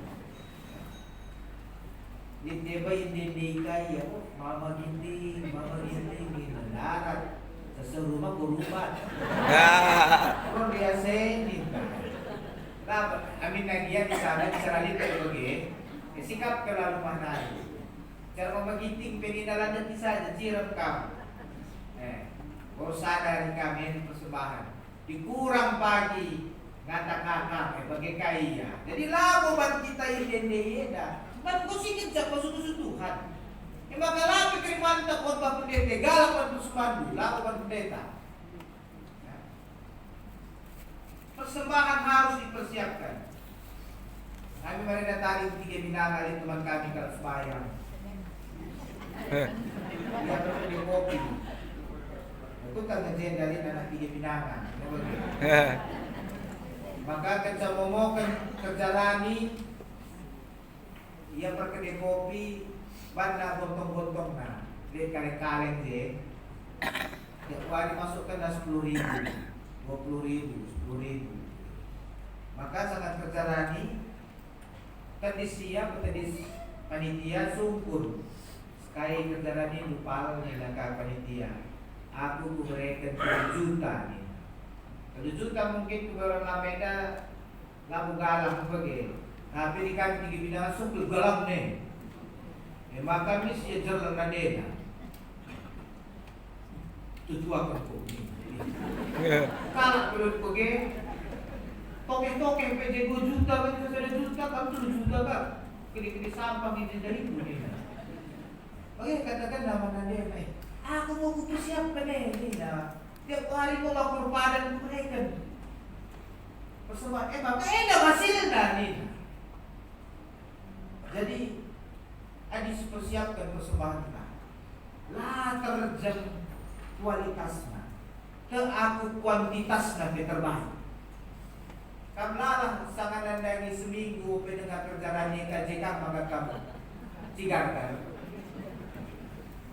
Dia bayi dia kaya, mama gini mendarat, seserumah berubah. Kalau dia seni, lah, amin dia di sana lihat begitu, sikap kelalu mana? Cara membagiting peninalan dan saja jiram kamu. Kau sadari kami persembahan, dikurang pagi ngata kakak bagai kaya. Jadi lagu ban kita ini dah. Ban kau sikit siapa susu Tuhan. Yang bakal lagi kerimanta khotbah pendeta, galak ban persembahan lagu ban pendeta. Persembahan harus dipersiapkan. Kami mereka tadi 3 bintang kali teman kami kalau sembahyang. Dia pergi kopi. Itu kan ngejen dari anak 3 binangan. Maka ketika mau kerja rani, ia pergi kopi, banda bontong-bontong na, lihat kaleng-kaleng je. Tiap hari masukkan 10.000, 20.000, 10.000. Maka sangat kerja rani, tadi siap, tadi panitia sungkur. Sekali kerja rani lupa nilai panitia. Aku kuberikan 2 juta nih. 2 juta mungkin kuberan lameda labu galang begitu. Tapi di kami 3 bidang sukul galang nih. Maka kami sih jalan nadena. Tutu akan kau. Kalau perlu pergi, toke PJ 2 juta, kan sudah juta, kamu 2 juta kan? Kini sampah ini dari ini. Oke, katakan nama nadena. Aku mau persiapkan ini nah. Tiap hari mau lapor padan mereka. Persembahan, maka enak hasilnya nih. Jadi, adis persiapkan persembahan kita. Lah terjang kualitasnya. Ke aku kuantitasnya terbaik. Kamlalah sangat nandangi seminggu pendengar kerjaan KJK maka kamu cigarkan.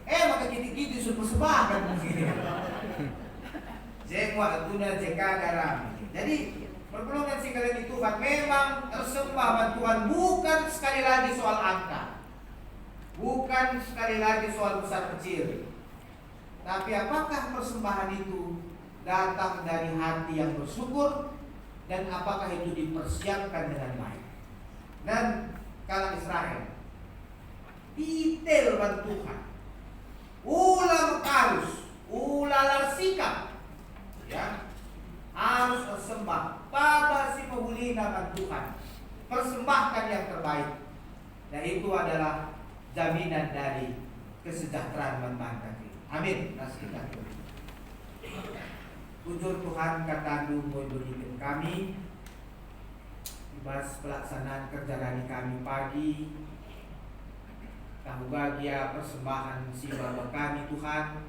Maka kita suruh persembahkan begini. Semua tuna JK garam. Jadi pertolongan si kalian itu kan memang tersembah bantuan bukan sekali lagi soal angka, bukan sekali lagi soal besar kecil. Tapi apakah persembahan itu datang dari hati yang bersyukur dan apakah itu dipersiapkan dengan baik? Dan kalau Israel detail bantuan. Ular harus, ulalar sikap, ya harus bersembah pada si pembulina Tuhan, persembahkan yang terbaik, dan itu adalah jaminan dari kesejahteraan bangsa kita. Amin. Nasibkan Ujur Tuhan kata mau berikan kami, ibas pelaksanaan kerja kami pagi. Tahu bahagia persembahan si Bapa kami Tuhan.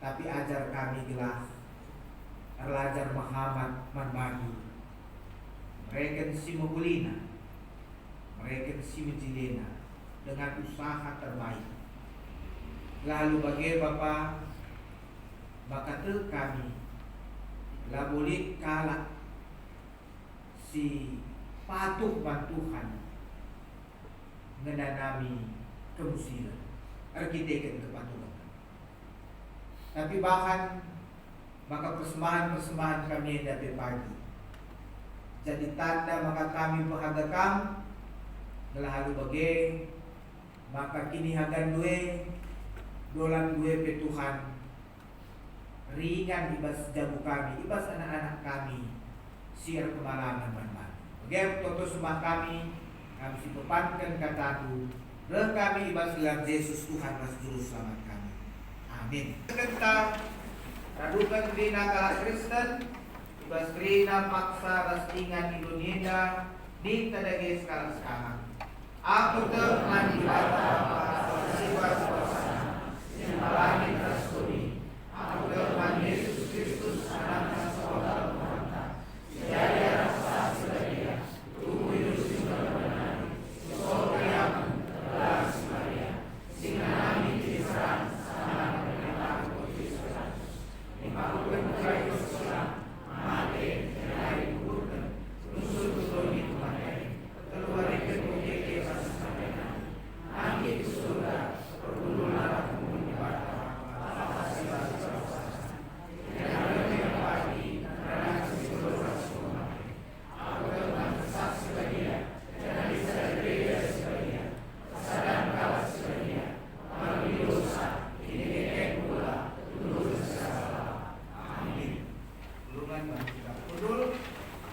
Tapi ajar kami gelah Erlajar Muhammad Manbagi. Mereka si Mabulina, mereka si Menjilena dengan usaha terbaik. Lalu bagi Bapa maka tu kami lah boleh kalah si patuh bantuhan menanami kemusilan, arkitektur kepatuhan. Tapi bahkan maka persembahan kami dari pagi jadi tanda maka kami berhagakam lalu bagi maka kini hagan dolan Tuhan ringan ibas jamu kami, ibas anak-anak kami siar kemalangan manman. Bagi toto sembah kami si bebankan kataku, kami ibas gelar Yesus Tuhan Mas Juru Selamat kami. Amin. Kita radukan Rina kalah Kristen, ibas Rina paksa rastingan Indonesia di tadage sekarang. Aku terman di bata siwa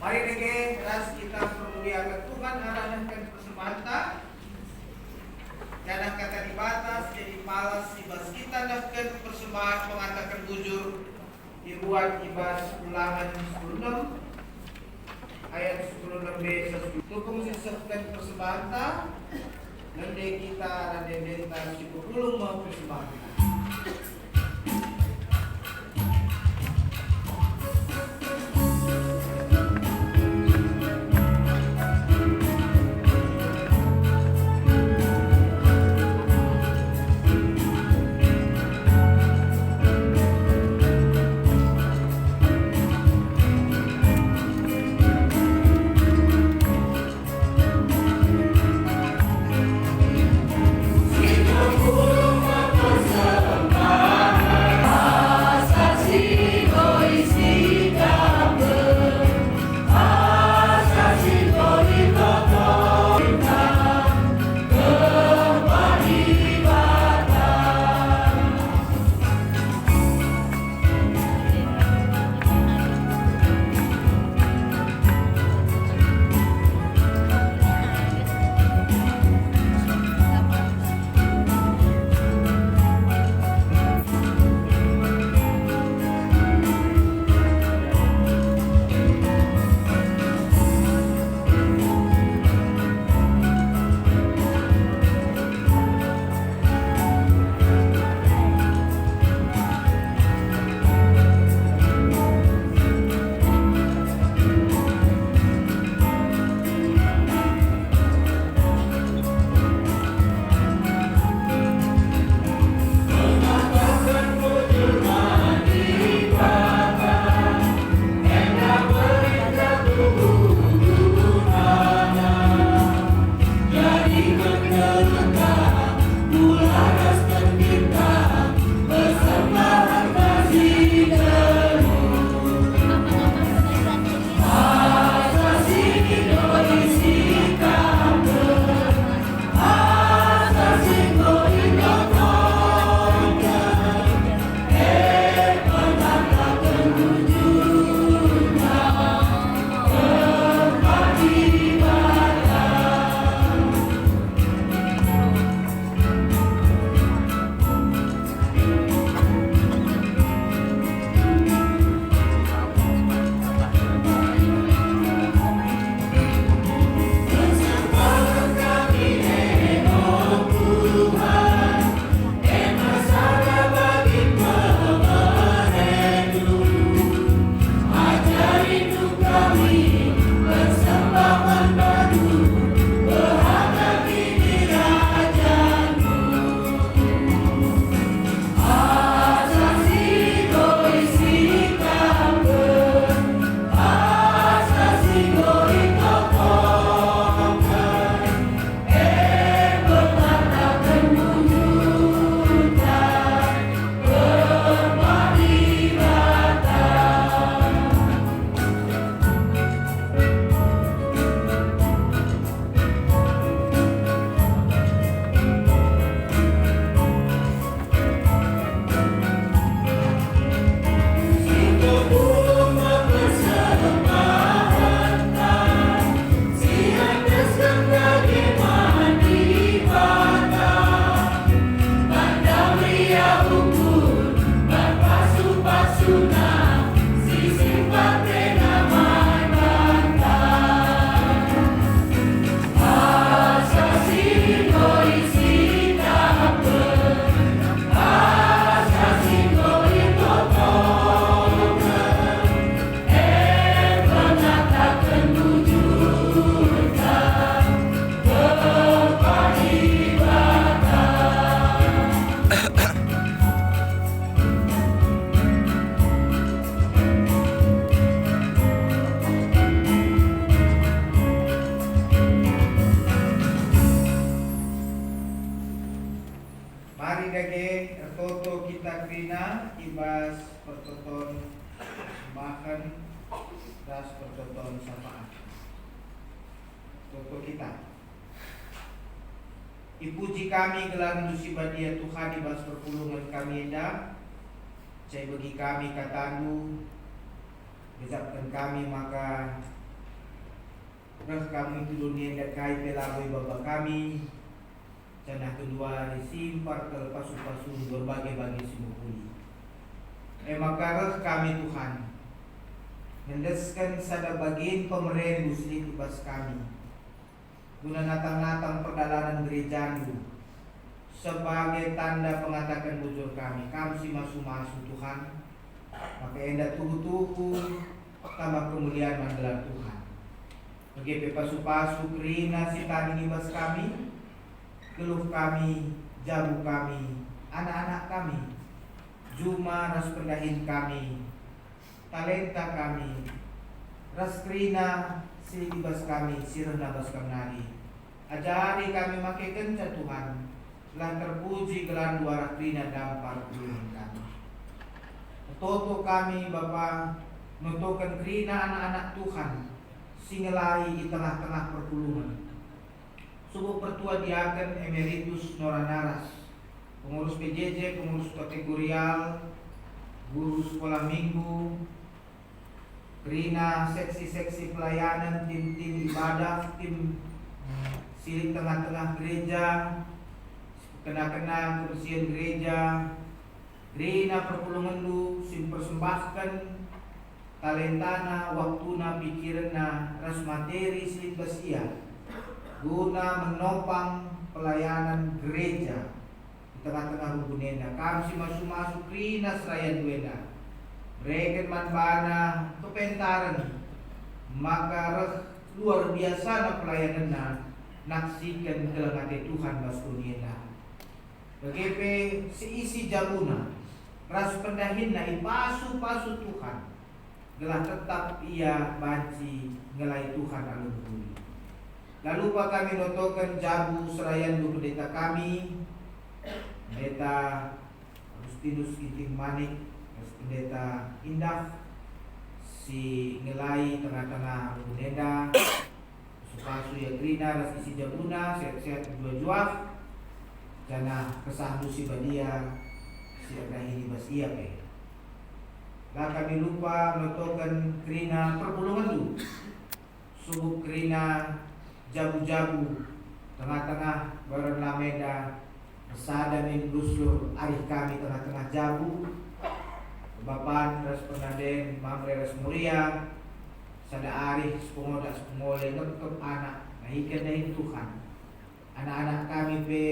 Mari nege ras kita permuliakan Tuhan arahkan persembahan jangan kata dibatas jadi malas ibas kita nahkan persembahan mengatakan bujur dibuat ibas ulangan 16 ayat 16b tukung sisahkan persembahan nende kita nende denta si pulung mau persembahan. Kita bas pertonton sembahan das pertonton syafaat. Toto kita. Ipuji kami gelar musibah dia Tuhan di bas perpulungan kami enda. Cai bagi kami katandu. Gezapkan kami maka reh kami itu dunia enda kai pelabui bapa kami. Canah kedua disimpar ke pasu-pasu berbagai-bagai simukuli. Maka reh kami Tuhan. Mendeskan sada bagian pemerintah muslim bas kami. Guna natang-natang perdalanan gerejamu sebagai tanda pengatakan bujur kami si masu-masu Tuhan, maka enda tuhu-tuhu tambah kemuliaan mangelar Tuhan. Bagi pasu-pasu kerina si tani bas kami, keluh kami, jamu kami, anak-anak kami, juma ras pendahin kami, talenta kami, ras kerina si ibas kami, sirna bas kami. Ajari kami makai kenca Tuhan, telah terpuji gelar dua rina dampar kulungan kami. Toto kami Bapa, nutukan kerina anak-anak Tuhan, singelai di tengah-tengah perpulungan. Subuh pertua diaken emeritus Nora Naras, pengurus PJJ, pengurus kategorial, guru sekolah minggu, kerina seksi-seksi pelayanan, tim-tim ibadah, tim silik tengah-tengah gereja, kena-kena kebersihan gereja, kerina perpulungan lu, sim persembahkan talentana, waktuna, pikirna, ras materi silik basia, guna menopang pelayanan gereja di tengah-tengah hubunena. Kami si masuk-masuk kerina seraya duena. Mereka manbana kepentaran, maka luar biasa na pelayananna naksikan kelengate Tuhan basuniena. Begitu seisi jabuna ras pendahinna ipasu-pasu Tuhan, gelah tetap ia banci ngelai Tuhan alun bumi. Lalu pak kami notokan jabu serayan lu pendeta kami, pendeta Agustinus Ginting Manik, pendeta Indah, si ngelai tengah-tengah bunda, supasu ya grina ras isi jabuna sehat-sehat jua-jua, jana kesah si badia si ini basia pe. Lah kami lupa notokan krina perpulungan lu, subuh krina jabu-jabu tengah-tengah baran lameda sada min busur arih kami tengah-tengah jabu. Bapan ras penaden mamre ras mulia sada arih sepengoda sepengole ngekep anak nahikan dari Tuhan. Anak-anak kami pe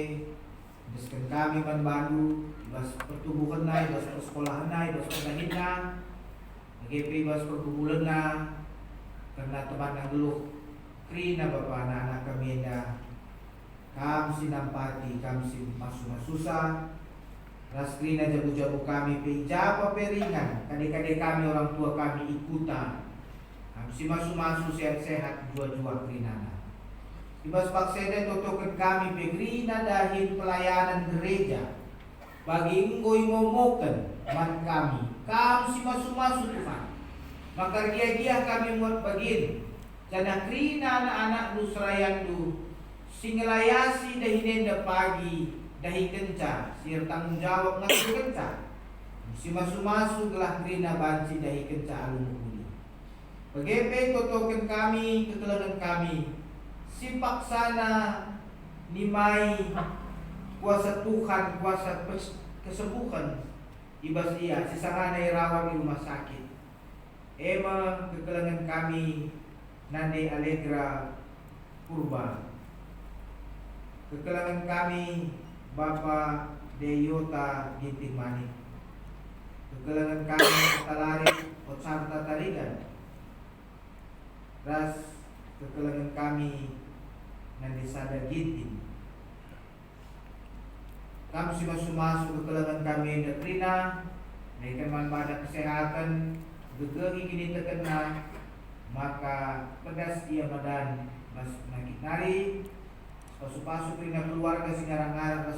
desken kami manbandu bas pertumbuhan nai, bas persekolahan nai, bas pendahinna, GP bas perkumpulan na, karena teman yang dulu krina bapak anak-anak kami enda, kami sinampati, kami si masu-masusa, ras krina jabu-jabu kami pe japa peringan, kadek-kadek kami orang tua kami ikutan, kami si masu-masu sehat-sehat jua-jua krina na. Ibas pakseda totokan kami pe krina dahin pelayanan gereja. Bagi engkau momokan man kami si masuk-masuk Tuhan, maka dia kami muat bagin jana krina anak-anak lu serayan lu singelayasi dahinenda pagi dahi kenca sir tanggung jawab ngaku kenca si masuk-masuk gelah krina banci dahi kenca alun mukuli bagepe totokan kami ketelangan kami si paksana nimai kuasa Tuhan, kuasa kesembuhan ibas ia sisangana irawan di rumah sakit. Ema kekelangan kami Nande Allegra Purba. Kekelangan kami Bapak Deyota Ginting Manik. Kekelangan kami Talari Otsarta Tarigan. Ras kekelangan kami Nande Sada Ginting. Kami si masuk-masuk kekelangan kami yang dekrina, naikkan manfaat kesehatan, gegeri kini terkena, maka pedas ia badan mas nakit nari, pasu-pasu kerina keluarga si ngarang-ngarang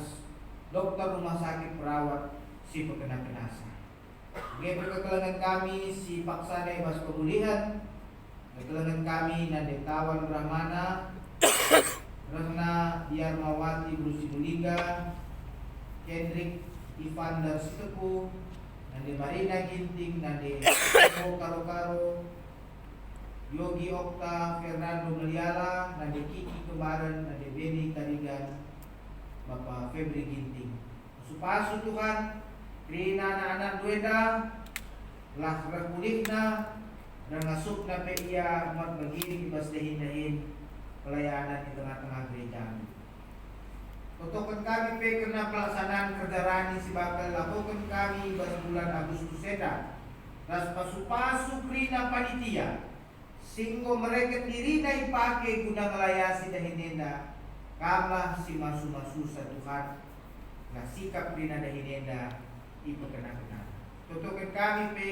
dokter rumah sakit perawat si pekena-kenasa. Bagi perkelangan kami si Paksana Ibas Pemulihan, perkelangan kami Nande Tawan Brahmana, Rahna Yarmawati Brusi Buliga, Kendrick Ivan Darsitepu, Nande Marina Ginting, Nande Karo, Yogi Okta, Fernando Meliala, Nande Kiki Kemarin, Nande Beni Kadigan, Bapak Febri Ginting. Supasu Tuhan, Rina anak dueda, lah repulihna, dan ngasukna pe ia mat begini ibas dahin pelayanan di tengah-tengah gereja. Totokan kami pe kena pelaksanaan kerja rani si bakal lakukan kami ibas bulan Agustus seda. Ras pasu-pasu krina panitia, singgo mereka diri na ipake guna melayasi dahinenda. Kamlah si masu-masu sa Tuhan, na sikap krina dahinenda ipakena-kena. Totokan kami pe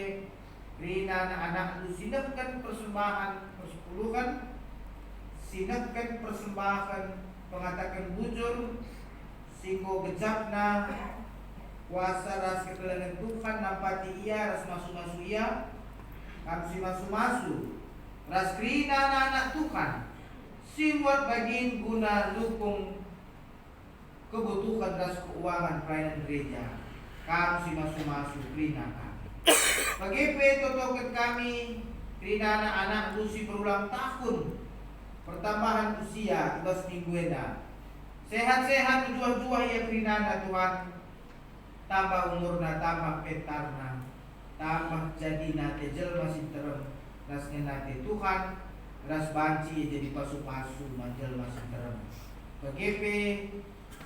krina na anak lu sinapkan persembahan persepuluhan, sinapkan persembahan pengatakan bujur, singgo gejap na kuasa ras kekelangan Tuhan nampati ia ras masu-masu ia, kamsi masu-masu ras krina na anak Tuhan, simbuat bagin guna lukung kebutuhan ras keuangan pelayanan gereja. Kami si masu-masu krina kami. Pagepe totokan kami krina anak lusi berulang tahun, pertambahan usia ibas mingguena. Sehat-sehat juah-juah ya krina Tuhan. Tambah umurna, tambah petarna, tambah jadi nate jelma sinterem. Ras nate Tuhan, ras banci jadi pasu-pasu manjelma sinterem. Pagepe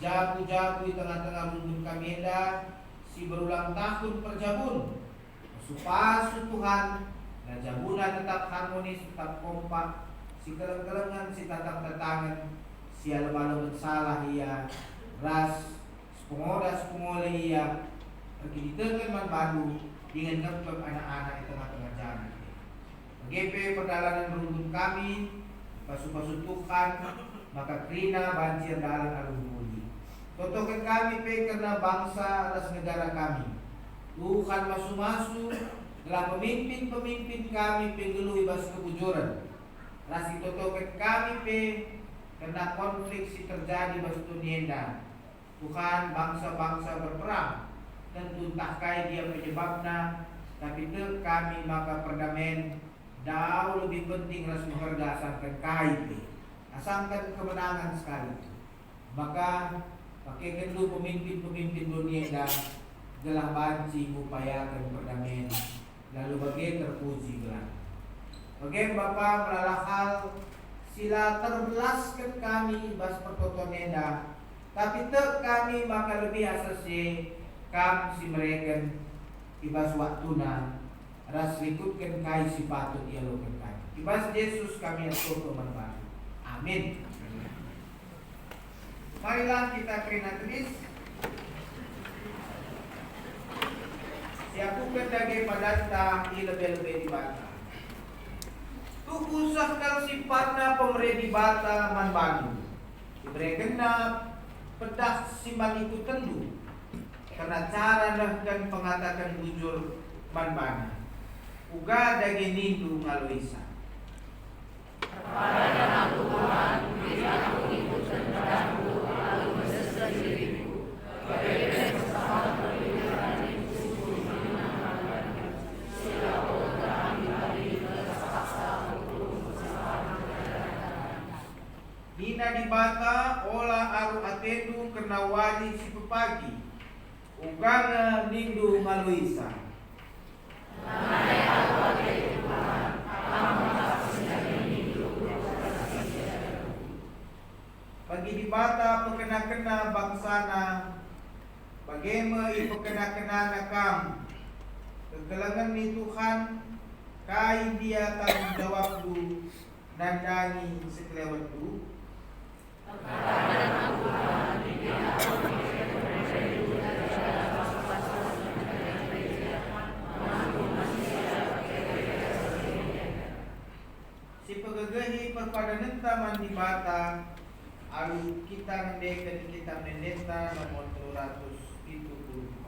jabu-jabu di tengah-tengah rumpun kami si berulang tahun perjabun, supasu Tuhan, dan jabunan tetap harmonis, tetap kompak, si keleng-kelengan, si tatang-tatangan, si alam-alam salah ia, ras, sepengoda-sepengole ia, pergi di tengah man baru, dengan ngepep anak-anak di tengah-tengah jalan. GP perjalanan rumpun kami, pasu-pasu Tuhan, maka krina banjir dalam alun budi. Totokan kami pe karena bangsa atas negara kami. Tuhan masu-masu telah pemimpin-pemimpin kami pengeluh ibas kebujuran. Rasi totokan kami pe karena konflik si terjadi bas tunienda. Tuhan bangsa-bangsa berperang dan tuntah kai dia penyebabnya. Tapi te kami maka perdamaian jauh lebih penting ras mengharga asangkan kai pe. Asangkan kemenangan sekali. Maka pakai kedua pemimpin-pemimpin dunia dan gelah banci upayakan perdamaian, lalu bagai terpuji gelah. Bagai Bapa melalah hal sila terbelaskan kami bas pertotonenda, tapi te kami maka lebih asasi kam si mereka ibas waktuna ras likutkan kai si patut ia lokan kai. Ibas Yesus kami atur manfaat. Amin. Marilah kita krina tulis. Siapukan daging padanta ilebe-lebe di bata. Tukusah kal sifatna pemerintah di bata man bagu. Diberi genap pedas si maliku tendu. Karena cara dan pengatakan bujur man bana. Uga daging nindu ngaloisa. Kepada aku Tuhan, beri aku ikut padaku. Nina di bata olah aru atendu kena wali si pepagi ugana nindu maluisa. Bagi di bata pekena-kena bangsana, bagaimana ipekena-kena nakam, kegelangan ni Tuhan, kai dia tanggung jawabku, nandani sekelewatku. Si pegagahi perpadanan taman di bata, alu kita mendekat kita mendeta nomor 274.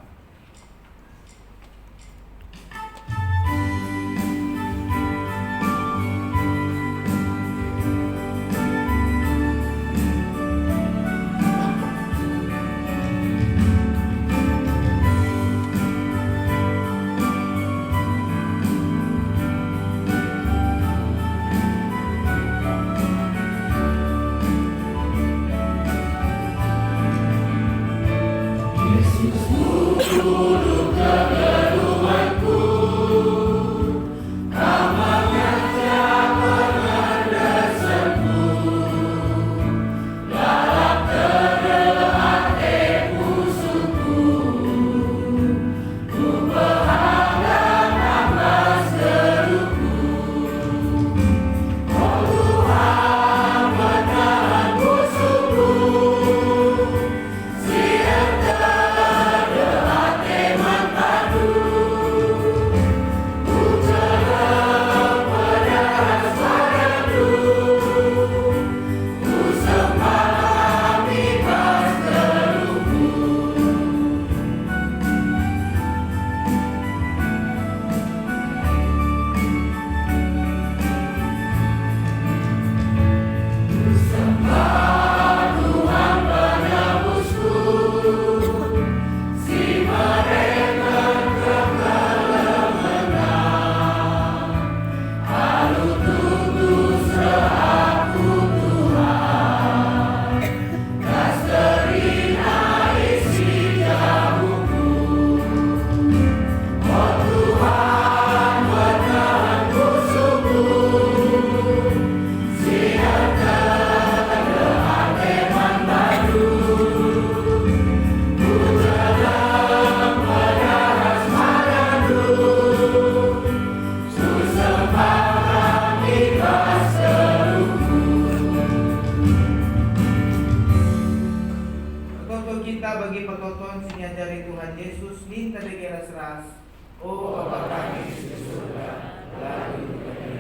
seras. Oh Bapa kami di surga, lalu kami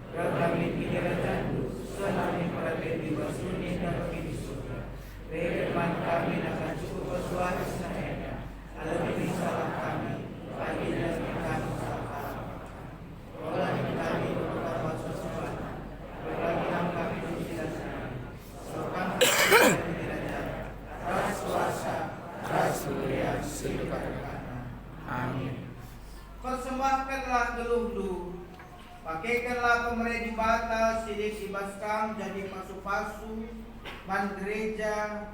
kami pikiran selama perhatian di basuni dan kami di surga. Firman kami akan cukup bersuara senaya. Alami salah kami, bagi dan kami salah. Orang kami beberapa sesuatu, berbagi kami di jalan. Sopan kami di jalan. Ras kuasa, ras mulia, silakan. Amin. Persembahkanlah geluh-geluh, pakaikanlah pemerintah batas, sidik dibaskam jadi pasu-pasu, man gereja,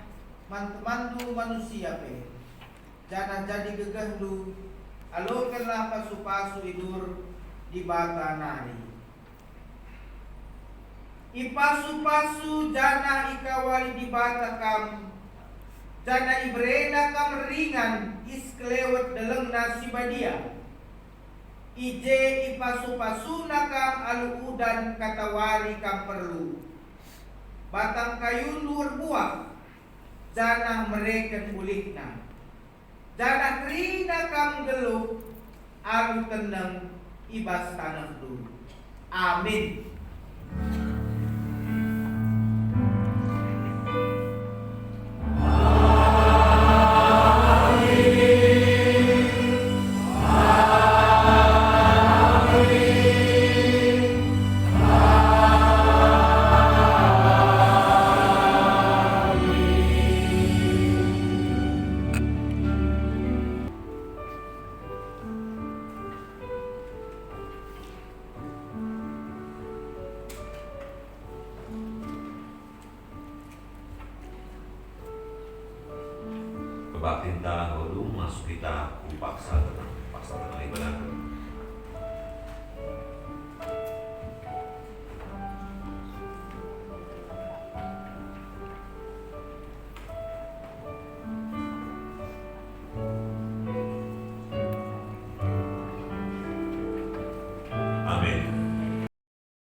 man temandu manusia pe. Jangan jadi gegah lu, alurkanlah pasu-pasu idur di bata nari. Ipasu-pasu jana ikawali di bata kam, jana ibrena kam ringan isklewet deleng nasi badia. Ije ipasu-pasu nakam alu udan katawari kam perlu. Batang kayu nur buah, jana mereka kulikna. Jana krina kam geluh, alu tenang ibas tanah dulu. Amin. Kebaktinta hodung masuk kita upaksa tenang ibadah.